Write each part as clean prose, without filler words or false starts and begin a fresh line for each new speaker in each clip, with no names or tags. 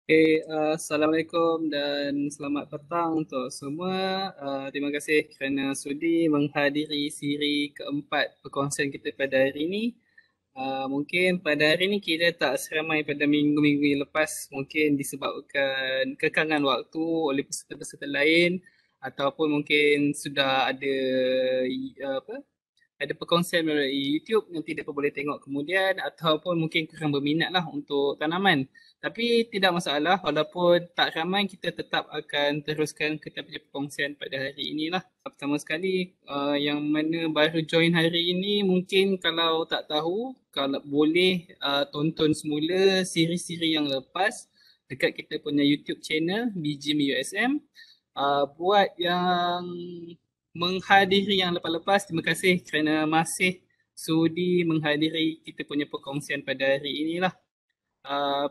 Assalamualaikum dan selamat petang untuk semua. Terima kasih kerana sudi menghadiri siri keempat perkongsian kita pada hari ini. Mungkin pada hari ini kita tak seramai pada minggu-minggu yang lepas, mungkin disebabkan kekangan waktu oleh peserta-peserta lain ataupun mungkin sudah ada apa ada perkongsian melalui YouTube, nanti mereka boleh tengok kemudian, ataupun mungkin kurang berminat lah untuk tanaman. Tapi tidak masalah, walaupun tak ramai, kita tetap akan teruskan kita punya perkongsian pada hari inilah. Pertama sekali, yang mana baru join hari ini, mungkin kalau tak tahu, kalau boleh tonton semula siri-siri yang lepas dekat kita punya YouTube channel BGM USM. Buat yang menghadiri yang lepas-lepas, terima kasih kerana masih sudi menghadiri kita punya perkongsian pada hari inilah.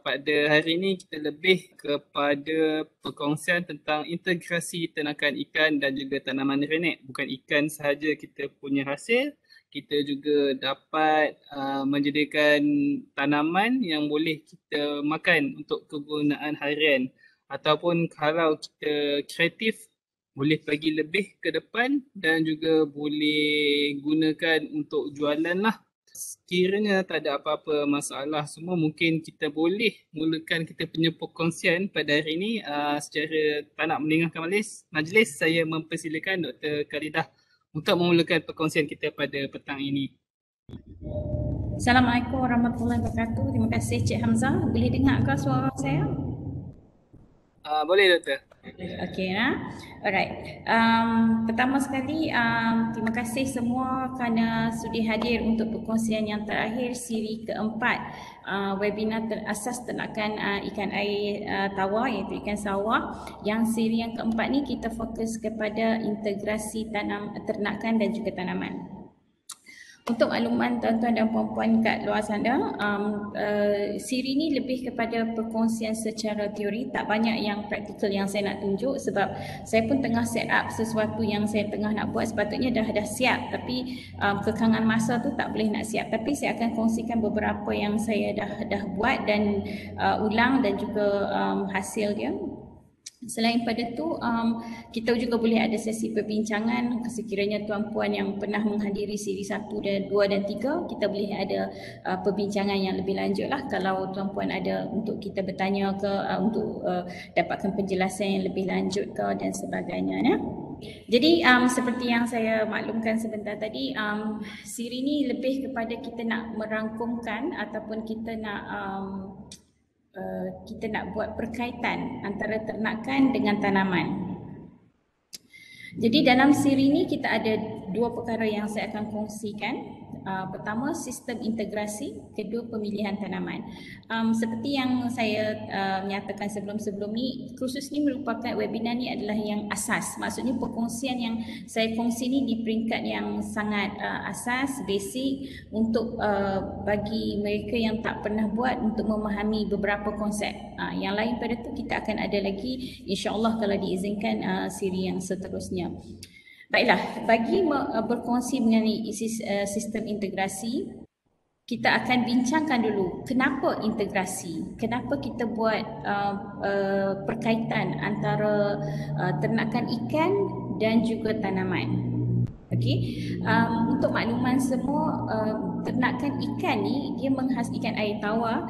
Pada hari ini kita lebih kepada perkongsian tentang integrasi ternakan ikan dan juga tanaman renek. Bukan ikan sahaja kita punya hasil, kita juga dapat menjadikan tanaman yang boleh kita makan untuk kegunaan harian. Ataupun kalau kita kreatif, boleh bagi lebih ke depan dan juga boleh gunakan untuk jualan lah. Sekiranya tak ada apa-apa masalah semua, mungkin kita boleh mulakan kita punya perkongsian pada hari ini. Secara tak nak melengahkan majlis, saya mempersilakan Dr. Khalidah untuk memulakan perkongsian kita pada petang ini.
Assalamualaikum warahmatullahi wabarakatuh. Terima kasih Cik Hamzah. Boleh dengar ke suara saya?
Boleh Doktor.
Okey, alright. Pertama sekali, terima kasih semua kerana sudi hadir untuk perkongsian yang terakhir siri keempat webinar terasas ternakan ikan air tawar iaitu ikan sawah. Yang siri yang keempat ni kita fokus kepada integrasi ternakan dan juga tanaman. Untuk makluman tuan-tuan dan puan-puan kat luar sana, siri ni lebih kepada perkongsian secara teori, tak banyak yang praktikal yang saya nak tunjuk sebab saya pun tengah set up sesuatu yang saya tengah nak buat, sepatutnya dah siap tapi kekangan masa tu tak boleh nak siap. Tapi saya akan kongsikan beberapa yang saya dah buat dan ulang dan juga hasil dia. Selain pada tu, kita juga boleh ada sesi perbincangan sekiranya tuan-puan yang pernah menghadiri siri 1 dan 2 dan 3, kita boleh ada perbincangan yang lebih lanjut lah kalau tuan-puan ada untuk kita bertanya ke untuk dapatkan penjelasan yang lebih lanjut ke dan sebagainya. Jadi seperti yang saya maklumkan sebentar tadi, siri ni lebih kepada kita nak merangkumkan ataupun kita nak buat perkaitan antara ternakan dengan tanaman. Jadi dalam siri ini kita ada dua perkara yang saya akan kongsikan. Pertama, sistem integrasi. Kedua, pemilihan tanaman. Seperti yang saya nyatakan sebelum-sebelum ni, khusus ni merupakan webinar ni adalah yang asas. Maksudnya perkongsian yang saya kongsi ni di peringkat yang sangat asas, basic untuk bagi mereka yang tak pernah buat untuk memahami beberapa konsep. Yang lain pada tu kita akan ada lagi insya-Allah kalau diizinkan siri yang seterusnya. Baiklah, bagi berkongsi mengenai sistem integrasi, kita akan bincangkan dulu kenapa integrasi, kenapa kita buat perkaitan antara ternakan ikan dan juga tanaman. Okey, untuk makluman semua, ternakan ikan ni dia ikan air tawar.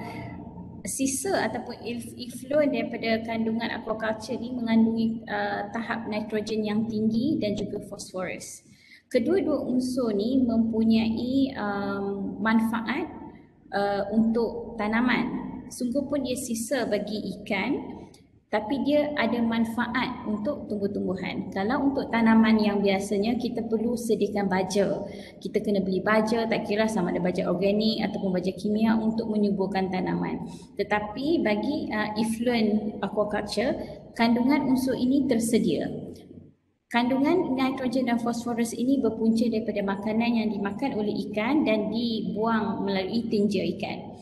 Sisa ataupun effluent daripada kandungan aquaculture ni mengandungi tahap nitrogen yang tinggi dan juga fosforus. Kedua-dua unsur ni mempunyai manfaat untuk tanaman. Sungguh pun dia sisa bagi ikan, tapi dia ada manfaat untuk tumbuh-tumbuhan. Kalau untuk tanaman yang biasanya kita perlu sediakan baja. Kita kena beli baja, tak kira sama ada baja organik ataupun baja kimia untuk menyuburkan tanaman. Tetapi bagi effluent aquaculture, kandungan unsur ini tersedia. Kandungan nitrogen dan fosforus ini berpunca daripada makanan yang dimakan oleh ikan dan dibuang melalui tinja ikan.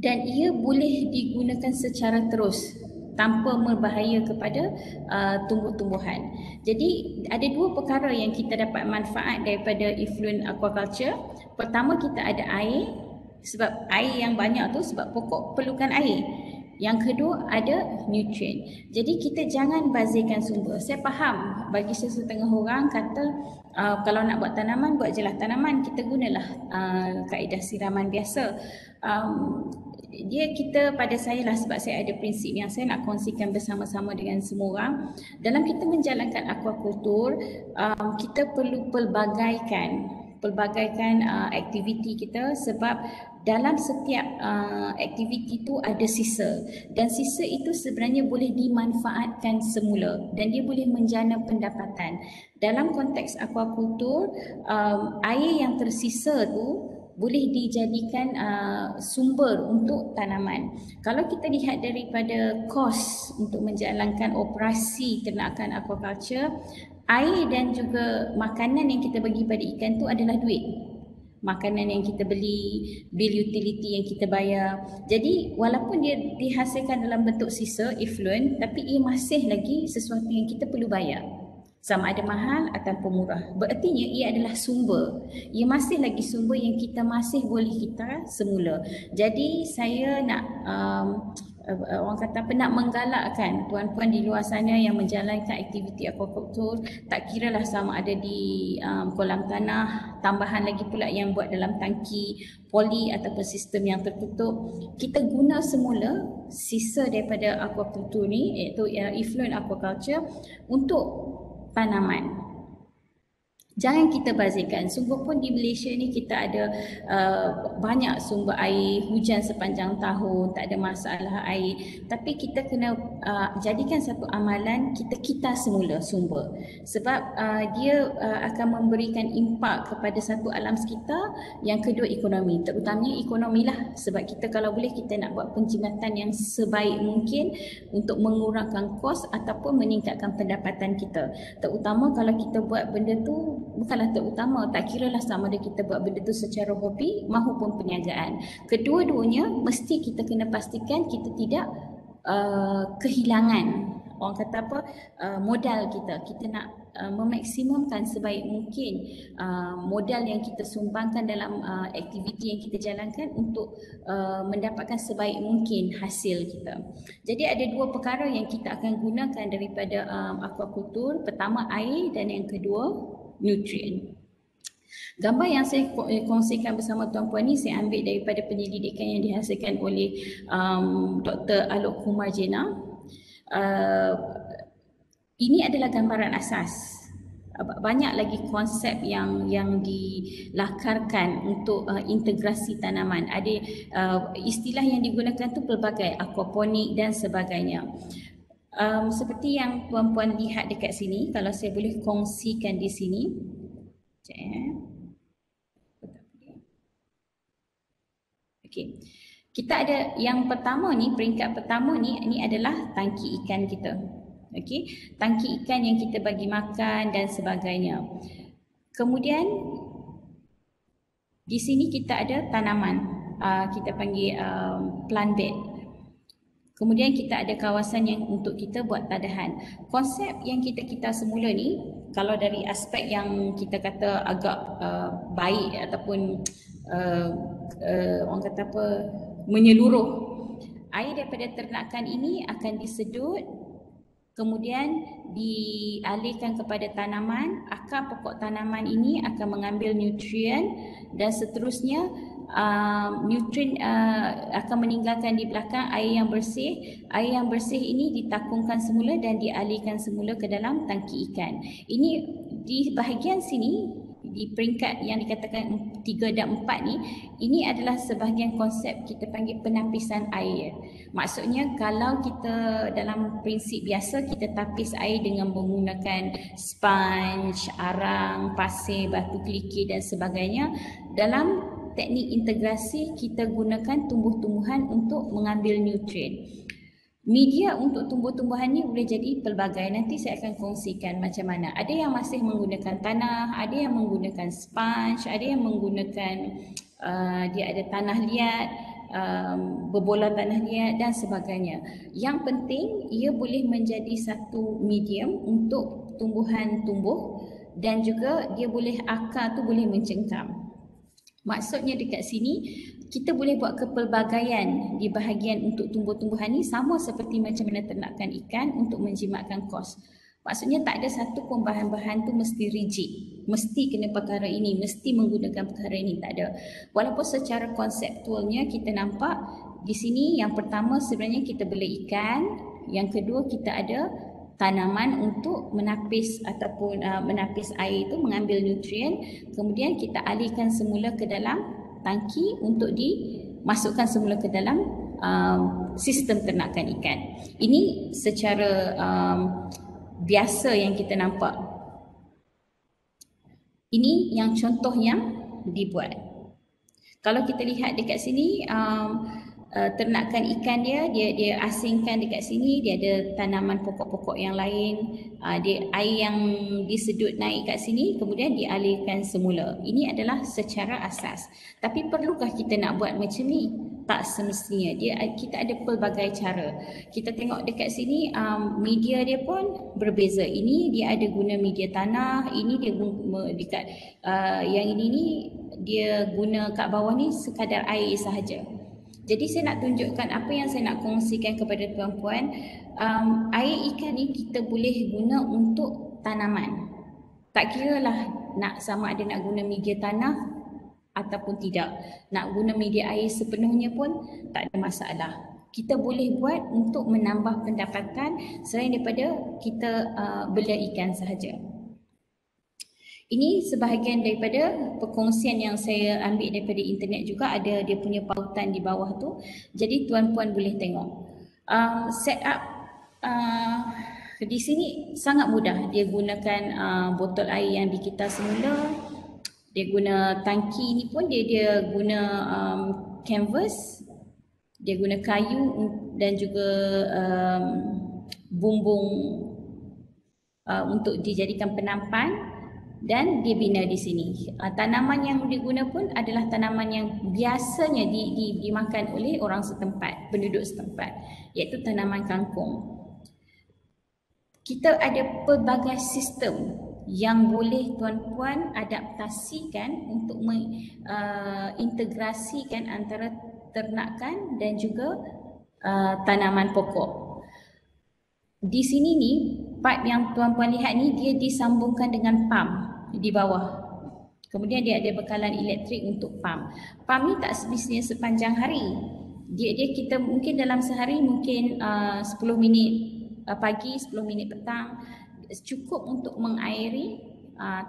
Dan ia boleh digunakan secara terus tanpa berbahaya kepada tumbuh-tumbuhan. Jadi ada dua perkara yang kita dapat manfaat daripada effluent aquaculture. Pertama, kita ada air, sebab air yang banyak tu sebab pokok perlukan air. Yang kedua ada nutrien. Jadi kita jangan bazirkan sumber. Saya faham bagi sesetengah orang kata kalau nak buat tanaman, buat je lah tanaman. Kita gunalah kaedah siraman biasa. Kita pada saya lah, sebab saya ada prinsip yang saya nak kongsikan bersama-sama dengan semua orang. Dalam kita menjalankan aquaculture, kita perlu pelbagaikan aktiviti kita, sebab dalam setiap aktiviti itu ada sisa, dan sisa itu sebenarnya boleh dimanfaatkan semula dan dia boleh menjana pendapatan. Dalam konteks aquaculture, air yang tersisa tu boleh dijadikan sumber untuk tanaman. Kalau kita lihat daripada kos untuk menjalankan operasi ternakan aquaculture, air dan juga makanan yang kita bagi pada ikan tu adalah duit. Makanan yang kita beli, bil utility yang kita bayar. Jadi walaupun dia dihasilkan dalam bentuk sisa, effluent, tapi ia masih lagi sesuatu yang kita perlu bayar. Sama ada mahal ataupun murah. Berartinya ia adalah sumber. Ia masih lagi sumber yang kita masih boleh kita semula. Jadi saya nak orang kata apa, nak menggalakkan tuan-puan di luar sana yang menjalankan aktiviti aquaculture, tak kira lah sama ada di kolam tanah, tambahan lagi pula yang buat dalam tangki poli ataupun sistem yang tertutup, kita guna semula sisa daripada aquaculture ni, iaitu effluent aquaculture untuk tanaman. Jangan kita bazirkan. Sungguh pun di Malaysia ni kita ada banyak sumber air, hujan sepanjang tahun, tak ada masalah air. Tapi kita kena jadikan satu amalan, kita semula sumber. Sebab dia akan memberikan impak kepada satu alam sekitar. Yang kedua ekonomi, terutamanya ekonomi lah. Sebab kita kalau boleh kita nak buat penjimatan yang sebaik mungkin untuk mengurangkan kos ataupun meningkatkan pendapatan kita. Terutama kalau kita buat benda tu, bukanlah terutama, tak kira lah sama ada kita buat benda tu secara hobi maupun perniagaan. Kedua-duanya mesti kita kena pastikan kita tidak kehilangan, orang kata apa, modal kita. Kita nak memaksimumkan sebaik mungkin modal yang kita sumbangkan dalam aktiviti yang kita jalankan untuk mendapatkan sebaik mungkin hasil kita. Jadi ada dua perkara yang kita akan gunakan daripada aquaculture. Pertama air dan yang kedua nutrien. Gambar yang saya kongsikan bersama tuan-puan ni saya ambil daripada penyelidikan yang dihasilkan oleh Dr. Alok Kumar Jena. Ini adalah gambaran asas. Banyak lagi konsep yang dilakarkan untuk integrasi tanaman. Ada istilah yang digunakan tu pelbagai, aquaponik dan sebagainya. Seperti yang puan-puan lihat dekat sini, kalau saya boleh kongsikan di sini. Okey. Kita ada yang pertama ni, peringkat pertama ni, ini adalah tangki ikan kita. Okey, tangki ikan yang kita bagi makan dan sebagainya. Kemudian di sini kita ada tanaman, kita panggil plant bed. Kemudian kita ada kawasan yang untuk kita buat tadahan. Konsep yang kita semula ni, kalau dari aspek yang kita kata agak baik ataupun orang kata apa, menyeluruh, air daripada ternakan ini akan disedut, kemudian dialihkan kepada tanaman. Akar pokok tanaman ini akan mengambil nutrien dan seterusnya nutrien akan meninggalkan di belakang air yang bersih. Air yang bersih ini ditakungkan semula dan dialihkan semula ke dalam tangki ikan. Ini di bahagian sini, di peringkat yang dikatakan 3 dan 4 ni, ini adalah sebahagian konsep kita panggil penapisan air. Maksudnya kalau kita dalam prinsip biasa kita tapis air dengan menggunakan sponge, arang, pasir, batu kerikil dan sebagainya, dalam teknik integrasi kita gunakan tumbuh-tumbuhan untuk mengambil nutrien. Media untuk tumbuh-tumbuhan ni boleh jadi pelbagai. Nanti saya akan kongsikan macam mana. Ada yang masih menggunakan tanah, ada yang menggunakan sponge, ada yang menggunakan dia ada tanah liat, berbola tanah liat dan sebagainya. Yang penting ia boleh menjadi satu medium untuk tumbuhan tumbuh dan juga dia boleh, akar tu boleh mencengkam. Maksudnya dekat sini kita boleh buat kepelbagaian di bahagian untuk tumbuh-tumbuhan ni sama seperti macam mana ternakan ikan untuk menjimatkan kos. Maksudnya tak ada satu pun bahan-bahan tu mesti rigid, mesti kena perkara ini, mesti menggunakan perkara ini, tak ada. Walaupun secara konseptualnya kita nampak di sini yang pertama sebenarnya kita bela ikan, yang kedua kita ada tanaman untuk menapis ataupun menapis air itu, mengambil nutrien, kemudian kita alihkan semula ke dalam tangki untuk dimasukkan semula ke dalam sistem ternakan ikan. Ini secara biasa yang kita nampak. Ini yang contoh yang dibuat. Kalau kita lihat dekat sini, ternakan ikan dia asingkan dekat sini, dia ada tanaman pokok-pokok yang lain, dia air yang disedut naik kat sini kemudian dialirkan semula. Ini adalah secara asas. Tapi perlukah kita nak buat macam ni? Tak semestinya. Kita ada pelbagai cara. Kita tengok dekat sini, media dia pun berbeza. Ini dia ada guna media tanah, ini dia dekat yang ini ni dia guna kat bawah ni sekadar air sahaja. Jadi saya nak tunjukkan apa yang saya nak kongsikan kepada tuan-puan. Air ikan ni kita boleh guna untuk tanaman. Tak kira lah sama ada nak guna media tanah ataupun tidak. Nak guna media air sepenuhnya pun tak ada masalah. Kita boleh buat untuk menambah pendapatan selain daripada kita bela ikan sahaja. Ini sebahagian daripada perkongsian yang saya ambil daripada internet juga, ada dia punya pautan di bawah tu. Jadi tuan-puan boleh tengok. Setup di sini sangat mudah. Dia gunakan botol air yang dikita semula. Dia guna tangki ni pun dia guna canvas. Dia guna kayu dan juga bumbung untuk dijadikan penampan. Dan dia bina di sini. Tanaman yang diguna pun adalah tanaman yang biasanya dimakan oleh orang setempat, penduduk setempat, iaitu tanaman kangkung. Kita ada pelbagai sistem yang boleh tuan-puan adaptasikan untuk mengintegrasikan antara ternakan dan juga tanaman pokok. Di sini ni, pipe yang tuan-puan lihat ni dia disambungkan dengan pump di bawah. Kemudian dia ada bekalan elektrik untuk pump. Pump ni tak semestinya sepanjang hari. Dia kita mungkin dalam sehari mungkin 10 minit pagi, 10 minit petang, cukup untuk mengairi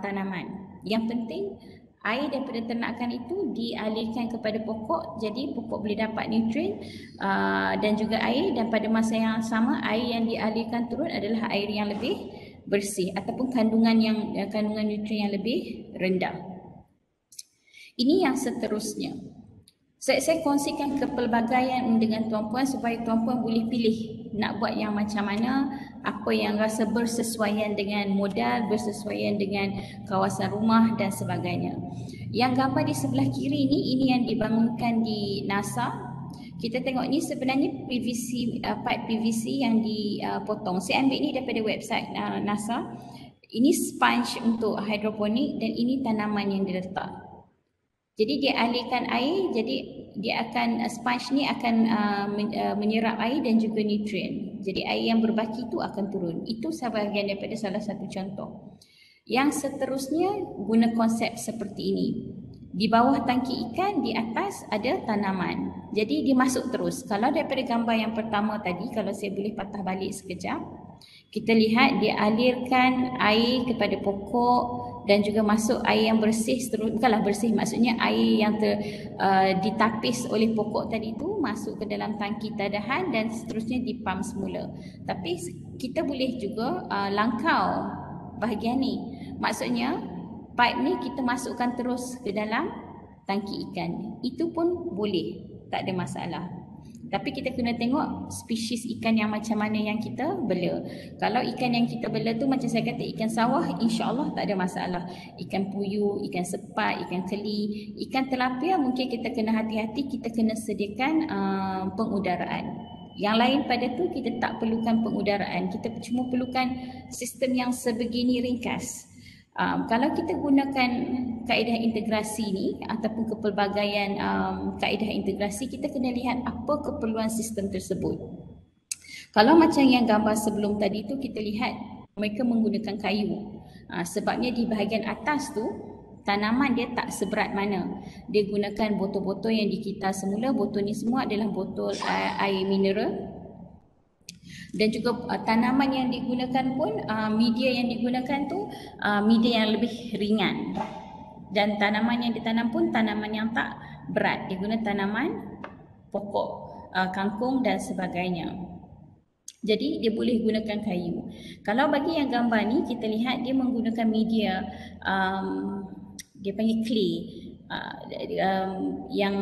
tanaman. Yang penting air daripada ternakan itu dialirkan kepada pokok, jadi pokok boleh dapat nutrien dan juga air, dan pada masa yang sama air yang dialirkan turun adalah air yang lebih bersih ataupun kandungan nutrien yang lebih rendah. Ini yang seterusnya. Saya kongsikan kepelbagaian dengan tuan-puan supaya tuan-puan boleh pilih nak buat yang macam mana, apa yang rasa bersesuaian dengan modal, bersesuaian dengan kawasan rumah dan sebagainya. Yang gambar di sebelah kiri ini yang dibangunkan di NASA. Kita tengok ni sebenarnya PVC, pipe PVC yang dipotong. Saya ambil ni daripada website NASA. Ini sponge untuk hidroponik dan ini tanaman yang diletak. Jadi dia alirkan air, jadi dia akan sponge ni akan menyerap air dan juga nutrien. Jadi air yang berbaki itu akan turun. Itu sebahagian daripada salah satu contoh. Yang seterusnya guna konsep seperti ini. Di bawah tangki ikan, di atas ada tanaman. Jadi dia masuk terus. Kalau daripada gambar yang pertama tadi, kalau saya boleh patah balik sekejap, kita lihat dia alirkan air kepada pokok dan juga masuk air yang bersih, bukanlah bersih, maksudnya air yang ditapis oleh pokok tadi itu masuk ke dalam tangki tadahan dan seterusnya dipam semula. Tapi kita boleh juga langkau bahagian ni. Maksudnya pipe ni kita masukkan terus ke dalam tangki ikan. Itu pun boleh, tak ada masalah. Tapi kita kena tengok spesies ikan yang macam mana yang kita bela. Kalau ikan yang kita bela tu macam saya kata ikan sawah, insya-Allah tak ada masalah. Ikan puyuh, ikan sepat, ikan keli, ikan tilapia mungkin kita kena hati-hati, kita kena sediakan pengudaraan. Yang lain pada tu kita tak perlukan pengudaraan, kita cuma perlukan sistem yang sebegini ringkas. Kalau kita gunakan kaedah integrasi ni ataupun kepelbagaian kaedah integrasi, kita kena lihat apa keperluan sistem tersebut. Kalau macam yang gambar sebelum tadi tu, kita lihat mereka menggunakan kayu. Sebabnya di bahagian atas tu tanaman dia tak seberat mana. Dia gunakan botol-botol yang dikita semula. Botol ni semua adalah botol air mineral. Dan juga tanaman yang digunakan pun, media yang digunakan tu media yang lebih ringan. Dan tanaman yang ditanam pun tanaman yang tak berat. Dia guna tanaman pokok, kangkung dan sebagainya. Jadi dia boleh gunakan kayu. Kalau bagi yang gambar ni, kita lihat dia menggunakan media, dia panggil clay, yang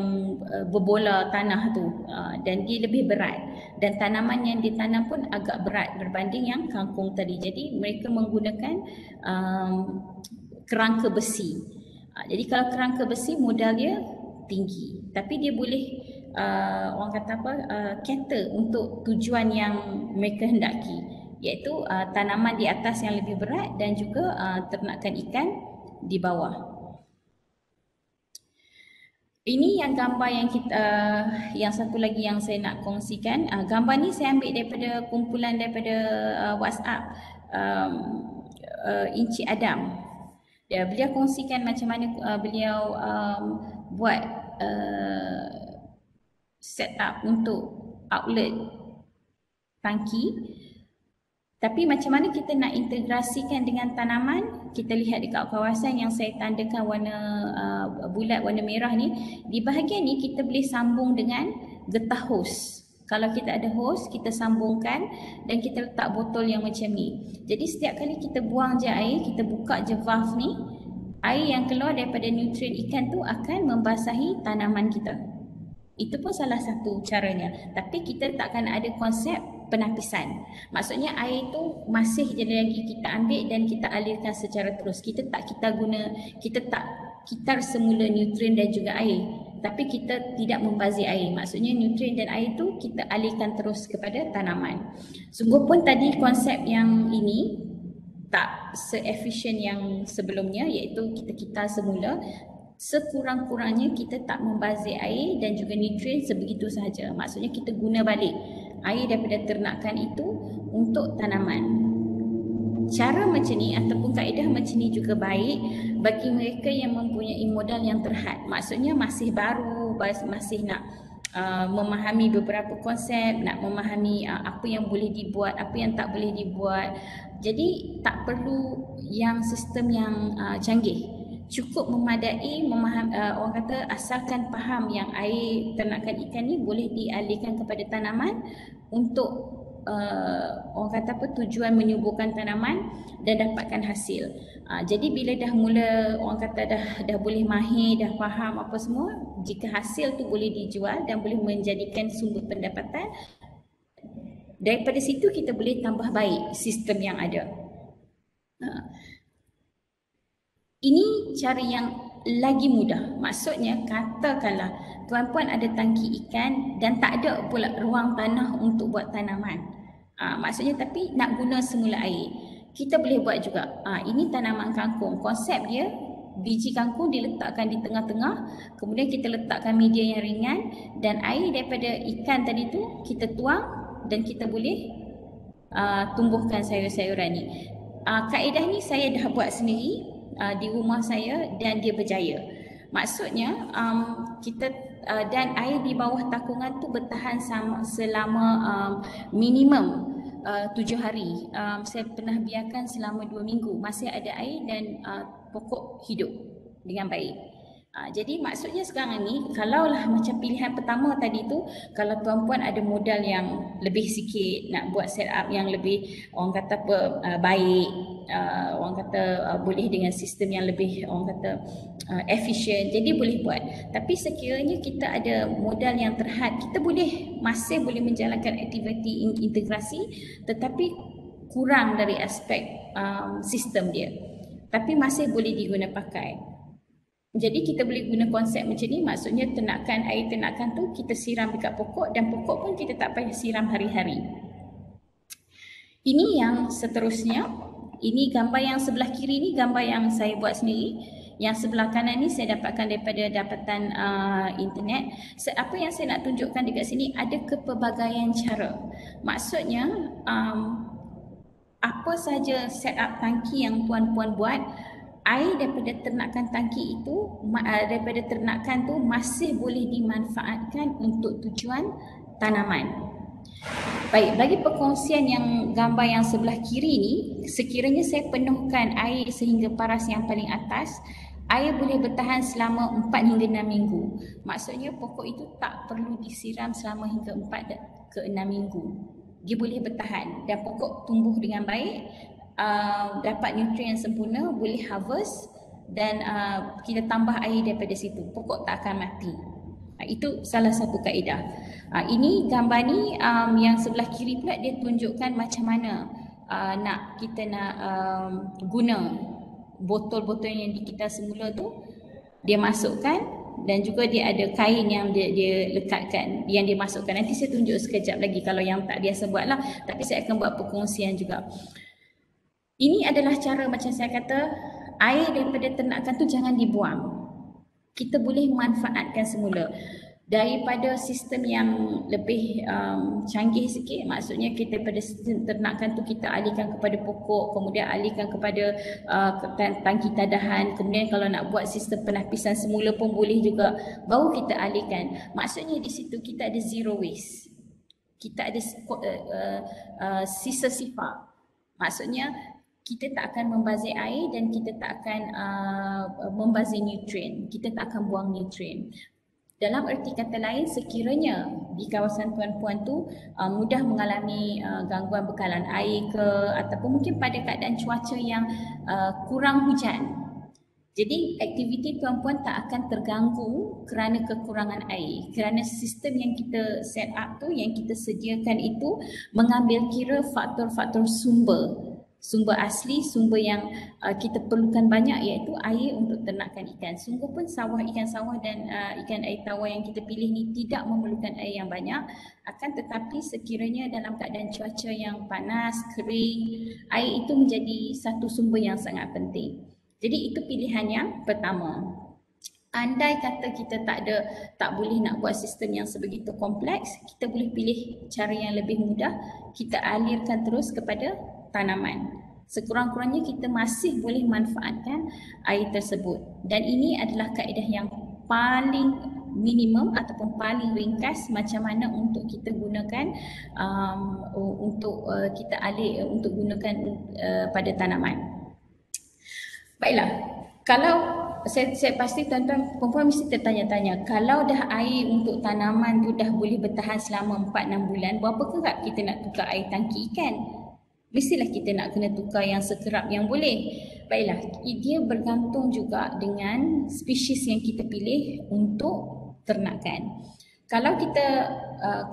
berbola tanah tu, dan dia lebih berat. Dan tanaman yang ditanam pun agak berat berbanding yang kangkung tadi. Jadi mereka menggunakan kerangka besi. Jadi kalau kerangka besi modal dia tinggi, tapi dia boleh orang kata apa, cater untuk tujuan yang mereka hendaki, iaitu tanaman di atas yang lebih berat dan juga ternakan ikan di bawah. Ini yang gambar yang kita, yang satu lagi yang saya nak kongsikan. Gambar ni saya ambil daripada kumpulan daripada WhatsApp Encik Adam. Beliau kongsikan macam mana beliau buat set up untuk outlet tangki. Tapi macam mana kita nak integrasikan dengan tanaman, kita lihat dekat kawasan yang saya tandakan warna bulat, warna merah ni. Di bahagian ni kita boleh sambung dengan getah hos. Kalau kita ada hos, kita sambungkan dan kita letak botol yang macam ni. Jadi setiap kali kita buang je air, kita buka je valve ni, air yang keluar daripada nutrien ikan tu akan membasahi tanaman kita. Itu pun salah satu caranya. Tapi kita takkan ada konsep penapisan. Maksudnya air tu masih je lagi kita ambil dan kita alirkan secara terus. Kita tak kitar semula nutrien dan juga air. Tapi kita tidak membazir air. Maksudnya nutrien dan air tu kita alirkan terus kepada tanaman. Sungguh pun tadi konsep yang ini tak se-efisien yang sebelumnya, iaitu kita kitar semula. Sekurang-kurangnya kita tak membazir air dan juga nutrien sebegitu sahaja. Maksudnya kita guna balik air daripada ternakan itu untuk tanaman. Cara macam ni ataupun kaedah macam ni juga baik bagi mereka yang mempunyai modal yang terhad. Maksudnya masih baru, masih nak memahami beberapa konsep, nak memahami apa yang boleh dibuat, apa yang tak boleh dibuat. Jadi tak perlu yang sistem yang canggih. Cukup memadai orang kata asalkan faham yang air ternakan ikan ni boleh dialihkan kepada tanaman untuk orang kata apa, tujuan menyuburkan tanaman dan dapatkan hasil. Jadi bila dah mula orang kata dah boleh mahir, dah faham apa semua, jika hasil tu boleh dijual dan boleh menjadikan sumber pendapatan, daripada situ kita boleh tambah baik sistem yang ada. Ini cara yang lagi mudah. Maksudnya katakanlah tuan-puan ada tangki ikan dan tak ada pula ruang tanah untuk buat tanaman. Maksudnya tapi nak guna semula air. Kita boleh buat juga. Ini tanaman kangkung. Konsep dia, biji kangkung diletakkan di tengah-tengah, kemudian kita letakkan media yang ringan dan air daripada ikan tadi tu kita tuang dan kita boleh tumbuhkan sayur-sayuran ni. Kaedah ni saya dah buat sendiri di rumah saya dan dia berjaya. Maksudnya kita dan air di bawah takungan tu bertahan selama minimum 7 hari. Saya pernah biarkan selama 2 minggu masih ada air dan pokok hidup dengan baik. Jadi maksudnya sekarang ni kalaulah macam pilihan pertama tadi tu, kalau tuan-puan ada modal yang lebih sikit, nak buat setup yang lebih orang kata apa baik, orang kata boleh dengan sistem yang lebih orang kata efisien, jadi boleh buat. Tapi sekiranya kita ada modal yang terhad, kita masih boleh menjalankan aktiviti integrasi tetapi kurang dari aspek sistem dia, tapi masih boleh diguna pakai. Jadi kita boleh guna konsep macam ni, maksudnya air ternakan tu kita siram dekat pokok dan pokok pun kita tak payah siram hari-hari. Ini yang seterusnya, Ini gambar yang sebelah kiri ni gambar yang saya buat sendiri. Yang sebelah kanan ni saya dapatkan daripada dapatan internet. Apa yang saya nak tunjukkan dekat sini, ada kepelbagaian cara. Maksudnya apa saja setup tangki yang puan-puan buat, air daripada ternakan tangki itu, daripada ternakan tu masih boleh dimanfaatkan untuk tujuan tanaman. Baik, bagi perkongsian yang gambar yang sebelah kiri ni, sekiranya saya penuhkan air sehingga paras yang paling atas, air boleh bertahan selama 4 hingga 6 minggu. Maksudnya pokok itu tak perlu disiram selama hingga 4 ke 6 minggu. Dia boleh bertahan dan pokok tumbuh dengan baik, dapat nutrien yang sempurna, boleh harvest dan kita tambah air daripada situ. Pokok tak akan mati. Itu salah satu kaedah. Ini gambar ni yang sebelah kiri pula dia tunjukkan macam mana kita nak guna botol-botol yang kita semula tu, dia masukkan dan juga dia ada kain yang dia lekatkan, yang dia masukkan. Nanti saya tunjuk sekejap lagi kalau yang tak biasa buat lah, tapi saya akan buat perkongsian juga. Ini adalah cara macam saya kata, air daripada ternakan tu jangan dibuang. Kita boleh manfaatkan semula. Daripada sistem yang lebih canggih sikit, maksudnya kita pada sistem ternakan tu kita alihkan kepada pokok, kemudian alihkan kepada tangki tadahan, kemudian kalau nak buat sistem penapisan semula pun boleh juga, baru kita alihkan. Maksudnya di situ kita ada zero waste. Kita ada sisa sifar. Maksudnya kita tak akan membazir air dan kita tak akan membazir nutrien. Kita tak akan buang nutrien. Dalam erti kata lain, sekiranya di kawasan puan-puan tu mudah mengalami gangguan bekalan air ke, ataupun mungkin pada keadaan cuaca yang kurang hujan, jadi aktiviti puan-puan tak akan terganggu kerana kekurangan air, kerana sistem yang kita set up tu, yang kita sediakan itu mengambil kira faktor-faktor sumber asli, sumber yang kita perlukan banyak, iaitu air untuk ternakan ikan. Sungguh pun ikan sawah dan ikan air tawar yang kita pilih ni tidak memerlukan air yang banyak, akan tetapi sekiranya dalam keadaan cuaca yang panas, kering, air itu menjadi satu sumber yang sangat penting. Jadi itu pilihan yang pertama. Andai kata kita tak boleh nak buat sistem yang sebegitu kompleks, kita boleh pilih cara yang lebih mudah, kita alirkan terus kepada tanaman. Sekurang-kurangnya kita masih boleh manfaatkan air tersebut. Dan ini adalah kaedah yang paling minimum ataupun paling ringkas macam mana untuk kita gunakan untuk gunakan pada tanaman. Baiklah, kalau saya pasti tuan-tuan perempuan mesti tertanya-tanya, kalau dah air untuk tanaman tu dah boleh bertahan selama 4-6 bulan, berapa kerap kita nak tukar air tangki ikan? Mestilah kita nak kena tukar yang sekerap yang boleh. Baiklah, dia bergantung juga dengan spesies yang kita pilih untuk ternakan. Kalau kita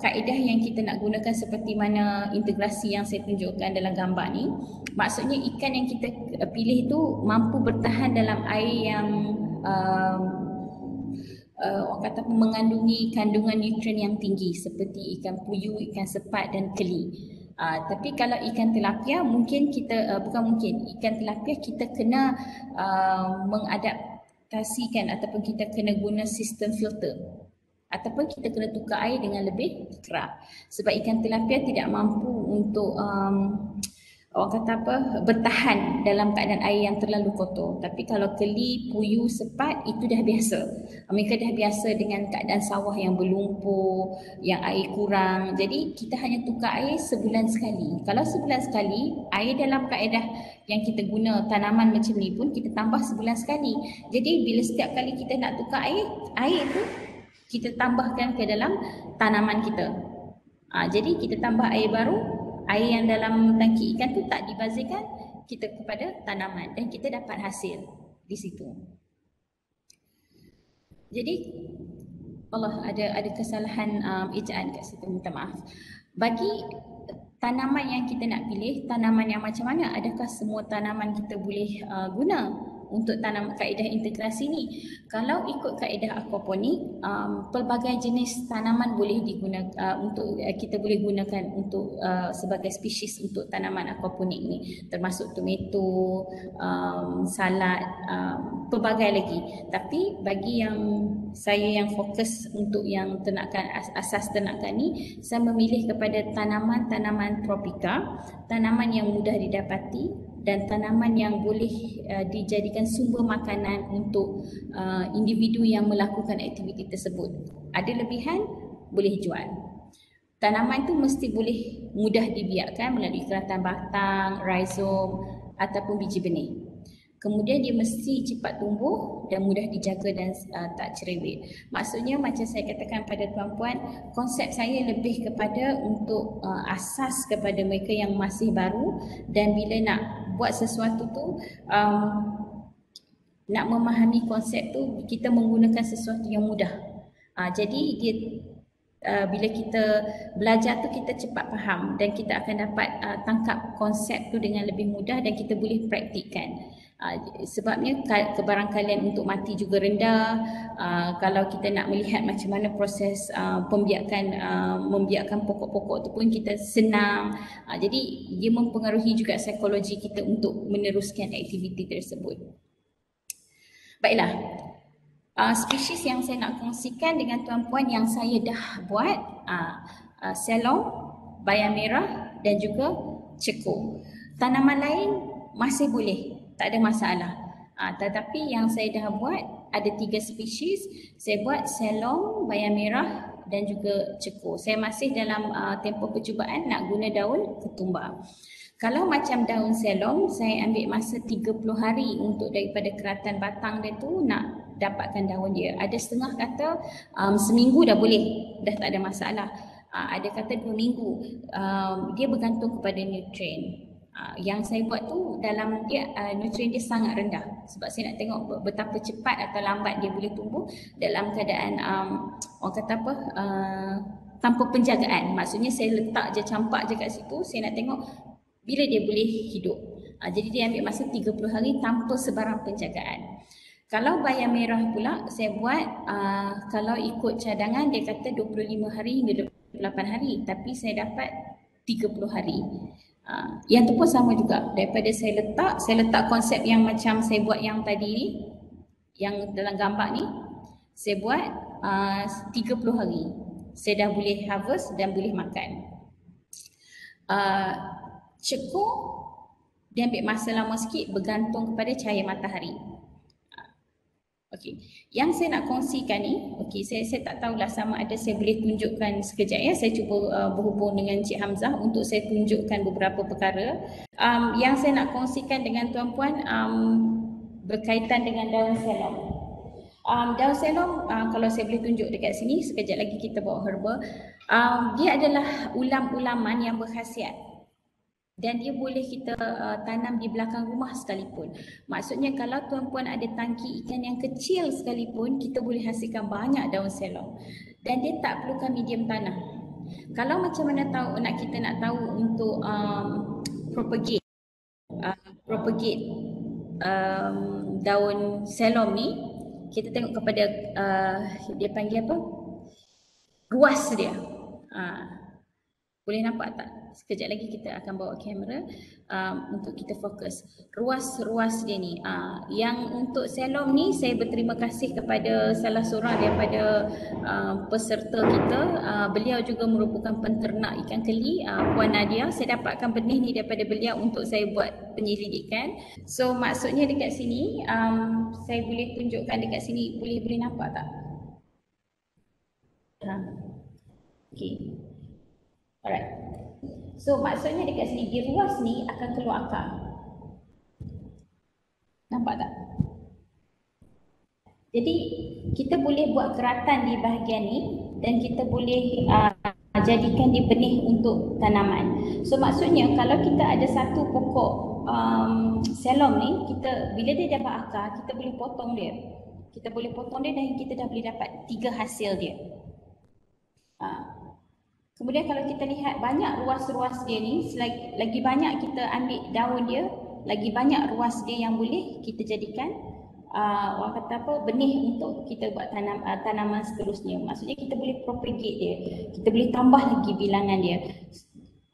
kaedah yang kita nak gunakan seperti mana integrasi yang saya tunjukkan dalam gambar ni, maksudnya ikan yang kita pilih tu mampu bertahan dalam air yang orang kata mengandungi kandungan nutrien yang tinggi seperti ikan puyuh, ikan sepat dan keli. Tapi kalau ikan tilapia ikan tilapia kita kena mengadaptasikan ataupun kita kena guna sistem filter, ataupun kita kena tukar air dengan lebih kerap, sebab ikan tilapia tidak mampu untuk bertahan dalam keadaan air yang terlalu kotor. Tapi kalau keli, puyuh, sepat itu dah biasa. Mereka dah biasa dengan keadaan sawah yang berlumpur, yang air kurang. Jadi kita hanya tukar air sebulan sekali. Kalau sebulan sekali, air dalam kaedah yang kita guna tanaman macam ni pun kita tambah sebulan sekali. Jadi bila setiap kali kita nak tukar air tu kita tambahkan ke dalam tanaman kita. Jadi kita tambah air baru, air yang dalam tangki ikan tu tak dibazirkan kita kepada tanaman dan kita dapat hasil di situ. Jadi Allah ada kesalahan ejaan kat situ, minta maaf. Bagi tanaman yang kita nak pilih, tanaman yang macam mana? Adakah semua tanaman kita boleh guna? untuk tanam kaedah integrasi ni. Kalau ikut kaedah aquaponik, pelbagai jenis tanaman boleh digunakan untuk kita boleh gunakan untuk sebagai spesies untuk tanaman aquaponik ni, termasuk tomato, salad, pelbagai lagi. Tapi bagi yang saya yang fokus untuk yang ternakan, asas ternakan ni, saya memilih kepada tanaman-tanaman tropika, tanaman yang mudah didapati dan tanaman yang boleh dijadikan sumber makanan untuk individu yang melakukan aktiviti tersebut. Ada lebihan, boleh jual. Tanaman itu mesti boleh mudah dibiakkan melalui keratan batang, rhizome ataupun biji benih. Kemudian dia mesti cepat tumbuh dan mudah dijaga dan tak cerewet. Maksudnya macam saya katakan pada tuan-puan, konsep saya lebih kepada untuk asas kepada mereka yang masih baru, dan bila nak buat sesuatu tu, nak memahami konsep tu, kita menggunakan sesuatu yang mudah. Jadi dia bila kita belajar tu, kita cepat faham dan kita akan dapat tangkap konsep tu dengan lebih mudah dan kita boleh praktikkan. Sebabnya kebarangkalian untuk mati juga rendah. Kalau kita nak melihat macam mana proses membiakkan pokok-pokok tu pun kita senang. Jadi dia mempengaruhi juga psikologi kita untuk meneruskan aktiviti tersebut. Baiklah, spesies yang saya nak kongsikan dengan tuan-puan yang saya dah buat, selong, bayam merah dan juga cekung. Tanaman lain masih boleh, tak ada masalah. Tetapi yang saya dah buat ada 3 spesies. Saya buat selong, bayam merah dan juga cekung. Saya masih dalam tempoh percubaan nak guna daun ketumbar. Kalau macam daun selong, saya ambil masa 30 hari untuk daripada keratan batang dia tu nak dapatkan daun dia. Ada setengah kata seminggu dah boleh, dah tak ada masalah. Ada kata 2 minggu. Dia bergantung kepada nutrien. Yang saya buat tu dalam dia nutrien dia sangat rendah, sebab saya nak tengok betapa cepat atau lambat dia boleh tumbuh dalam keadaan orang kata apa, tanpa penjagaan. Maksudnya saya letak je, campak je kat situ, saya nak tengok bila dia boleh hidup. Jadi dia ambil masa 30 hari tanpa sebarang penjagaan. Kalau bayam merah pula saya buat, kalau ikut cadangan dia kata 25 hari hingga 28 hari, tapi saya dapat 30 hari. Yang tu pun sama juga, daripada saya letak konsep yang macam saya buat yang tadi ni, yang dalam gambar ni, saya buat 30 hari saya dah boleh harvest dan boleh makan. Cekung dia ambil masa lama sikit, bergantung kepada cahaya matahari. Okey, yang saya nak kongsikan ni, okey, saya tak tahulah sama ada saya boleh tunjukkan sekejap ya. Saya cuba berhubung dengan Cik Hamzah untuk saya tunjukkan beberapa perkara. Yang saya nak kongsikan dengan tuan-puan berkaitan dengan daun selong. Daun selong, kalau saya boleh tunjuk dekat sini, sekejap lagi kita bawa herba. Dia adalah ulam-ulaman yang berkhasiat. Dan dia boleh kita tanam di belakang rumah sekalipun. Maksudnya kalau tuan-puan ada tangki ikan yang kecil sekalipun, kita boleh hasilkan banyak daun selong. Dan dia tak perlukan medium tanah. Kalau macam mana kita nak tahu untuk propagate daun selong ni, kita tengok kepada dia panggil apa? Ruas dia. Boleh nampak tak? Sekejap lagi kita akan bawa kamera untuk kita fokus. Ruas-ruas dia ni. Yang untuk selong ni, saya berterima kasih kepada salah seorang daripada peserta kita. Beliau juga merupakan penternak ikan keli, Puan Nadia. Saya dapatkan benih ni daripada beliau untuk saya buat penyelidikan. So maksudnya dekat sini, saya boleh tunjukkan dekat sini, boleh nampak tak? Okay. Alright. So maksudnya dekat sini, di ruas ni akan keluar akar. Nampak tak? Jadi kita boleh buat keratan di bahagian ni dan kita boleh jadikan dia benih untuk tanaman. So maksudnya kalau kita ada satu pokok selong ni, kita bila dia dapat akar, kita boleh potong dia. Kita boleh potong dia dan kita dah boleh dapat 3 hasil dia. Kemudian kalau kita lihat banyak ruas-ruas dia ni, lagi banyak kita ambil daun dia, lagi banyak ruas dia yang boleh kita jadikan orang kata apa, benih untuk kita buat tanaman seterusnya. Maksudnya kita boleh propagate dia, kita boleh tambah lagi bilangan dia.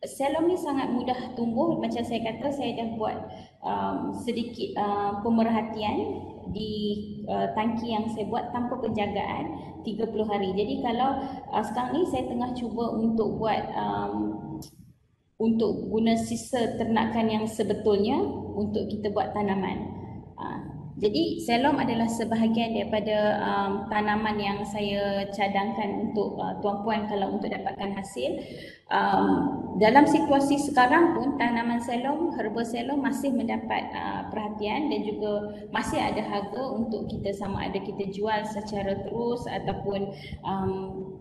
Selom ni sangat mudah tumbuh. Macam saya kata, saya dah buat sedikit pemerhatian di tangki yang saya buat tanpa penjagaan 30 hari. Jadi kalau sekarang ni saya tengah cuba untuk buat untuk guna sisa ternakan yang sebetulnya untuk kita buat tanaman. Jadi selom adalah sebahagian daripada tanaman yang saya cadangkan untuk tuan-puan kalau untuk dapatkan hasil. Dalam situasi sekarang pun tanaman selom, herba selom masih mendapat perhatian dan juga masih ada harga untuk kita, sama ada kita jual secara terus ataupun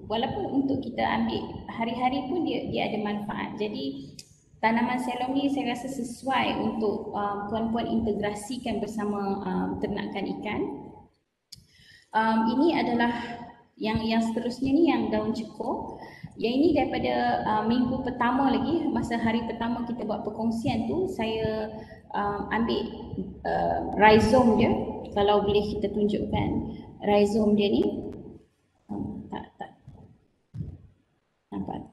walaupun untuk kita ambil hari-hari pun dia ada manfaat. Jadi tanaman selom ni saya rasa sesuai untuk puan-puan integrasikan bersama ternakan ikan. Ini adalah yang seterusnya ni, yang daun cekor. Yang ini daripada minggu pertama lagi, masa hari pertama kita buat perkongsian tu, saya ambil rhizome dia. Kalau boleh kita tunjukkan rhizome dia ni. Tak nampak.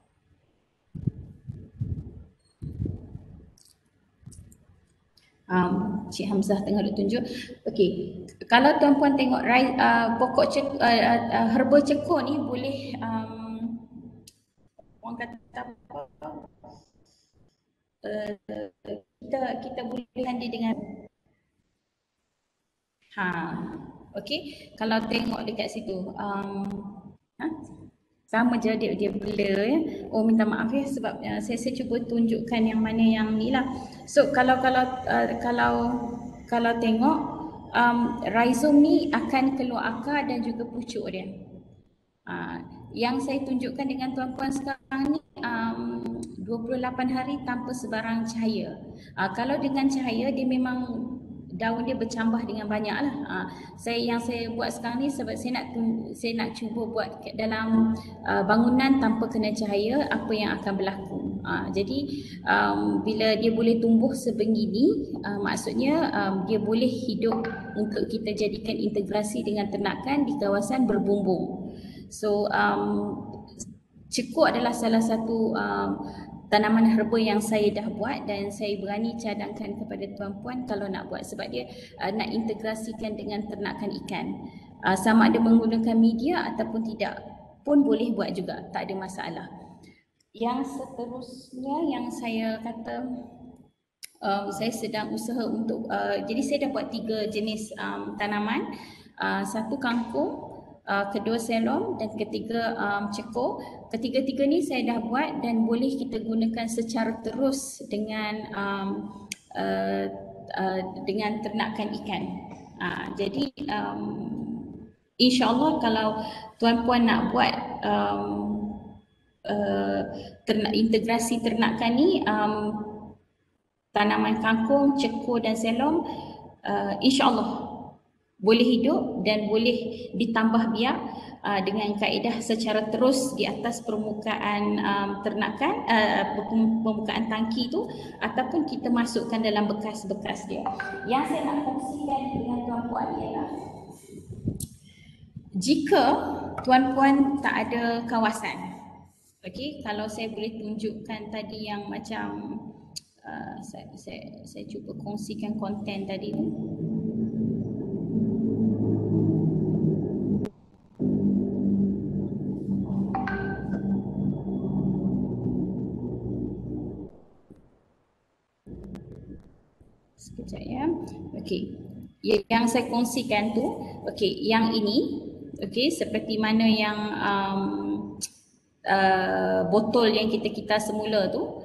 Cik Hamzah tengah duk tunjuk. Okey, kalau tuan-puan tengok pokok herba cekor ni boleh orang kata kita boleh dia dengan okey, kalau tengok dekat situ sama je dia blur ya. Oh, minta maaf ya sebab saya cuba tunjukkan yang mana yang ni lah. So kalau tengok rhizome ni akan keluar akar dan juga pucuk dia. Yang saya tunjukkan dengan tuan-puan sekarang ni 28 hari tanpa sebarang cahaya. Kalau dengan cahaya dia memang daun dia bercambah dengan banyak lah. Yang saya buat sekarang ni sebab saya nak cuba buat dalam bangunan tanpa kena cahaya apa yang akan berlaku. Jadi bila dia boleh tumbuh sebegini, maksudnya dia boleh hidup untuk kita jadikan integrasi dengan ternakan di kawasan berbumbung. So cekor adalah salah satu tanaman herba yang saya dah buat dan saya berani cadangkan kepada tuan-puan kalau nak buat, sebab dia nak integrasikan dengan ternakan ikan. Sama ada menggunakan media ataupun tidak pun boleh buat juga, tak ada masalah. Yang seterusnya yang saya kata saya sedang usaha untuk jadi saya dah buat 3 jenis tanaman. Satu kangkung, kedua selom dan ketiga cekor. Ketiga-tiga ni saya dah buat dan boleh kita gunakan secara terus dengan ternakan ikan. Jadi insya-Allah kalau tuan-puan nak buat integrasi ternakan ni, tanaman kangkung, cekor dan selom, insya-Allah boleh hidup dan boleh ditambah biak dengan kaedah secara terus di atas permukaan ternakan, permukaan tangki tu, ataupun kita masukkan dalam bekas-bekas dia. Yang saya nak kongsikan dengan tuan-puan ialah jika tuan-puan tak ada kawasan, okey, kalau saya boleh tunjukkan tadi yang macam saya cuba kongsikan konten tadi tu. Sekejap ya. Okey. Yang saya kongsikan tu, okey, yang ini, okey, seperti mana yang botol yang kita semula tu,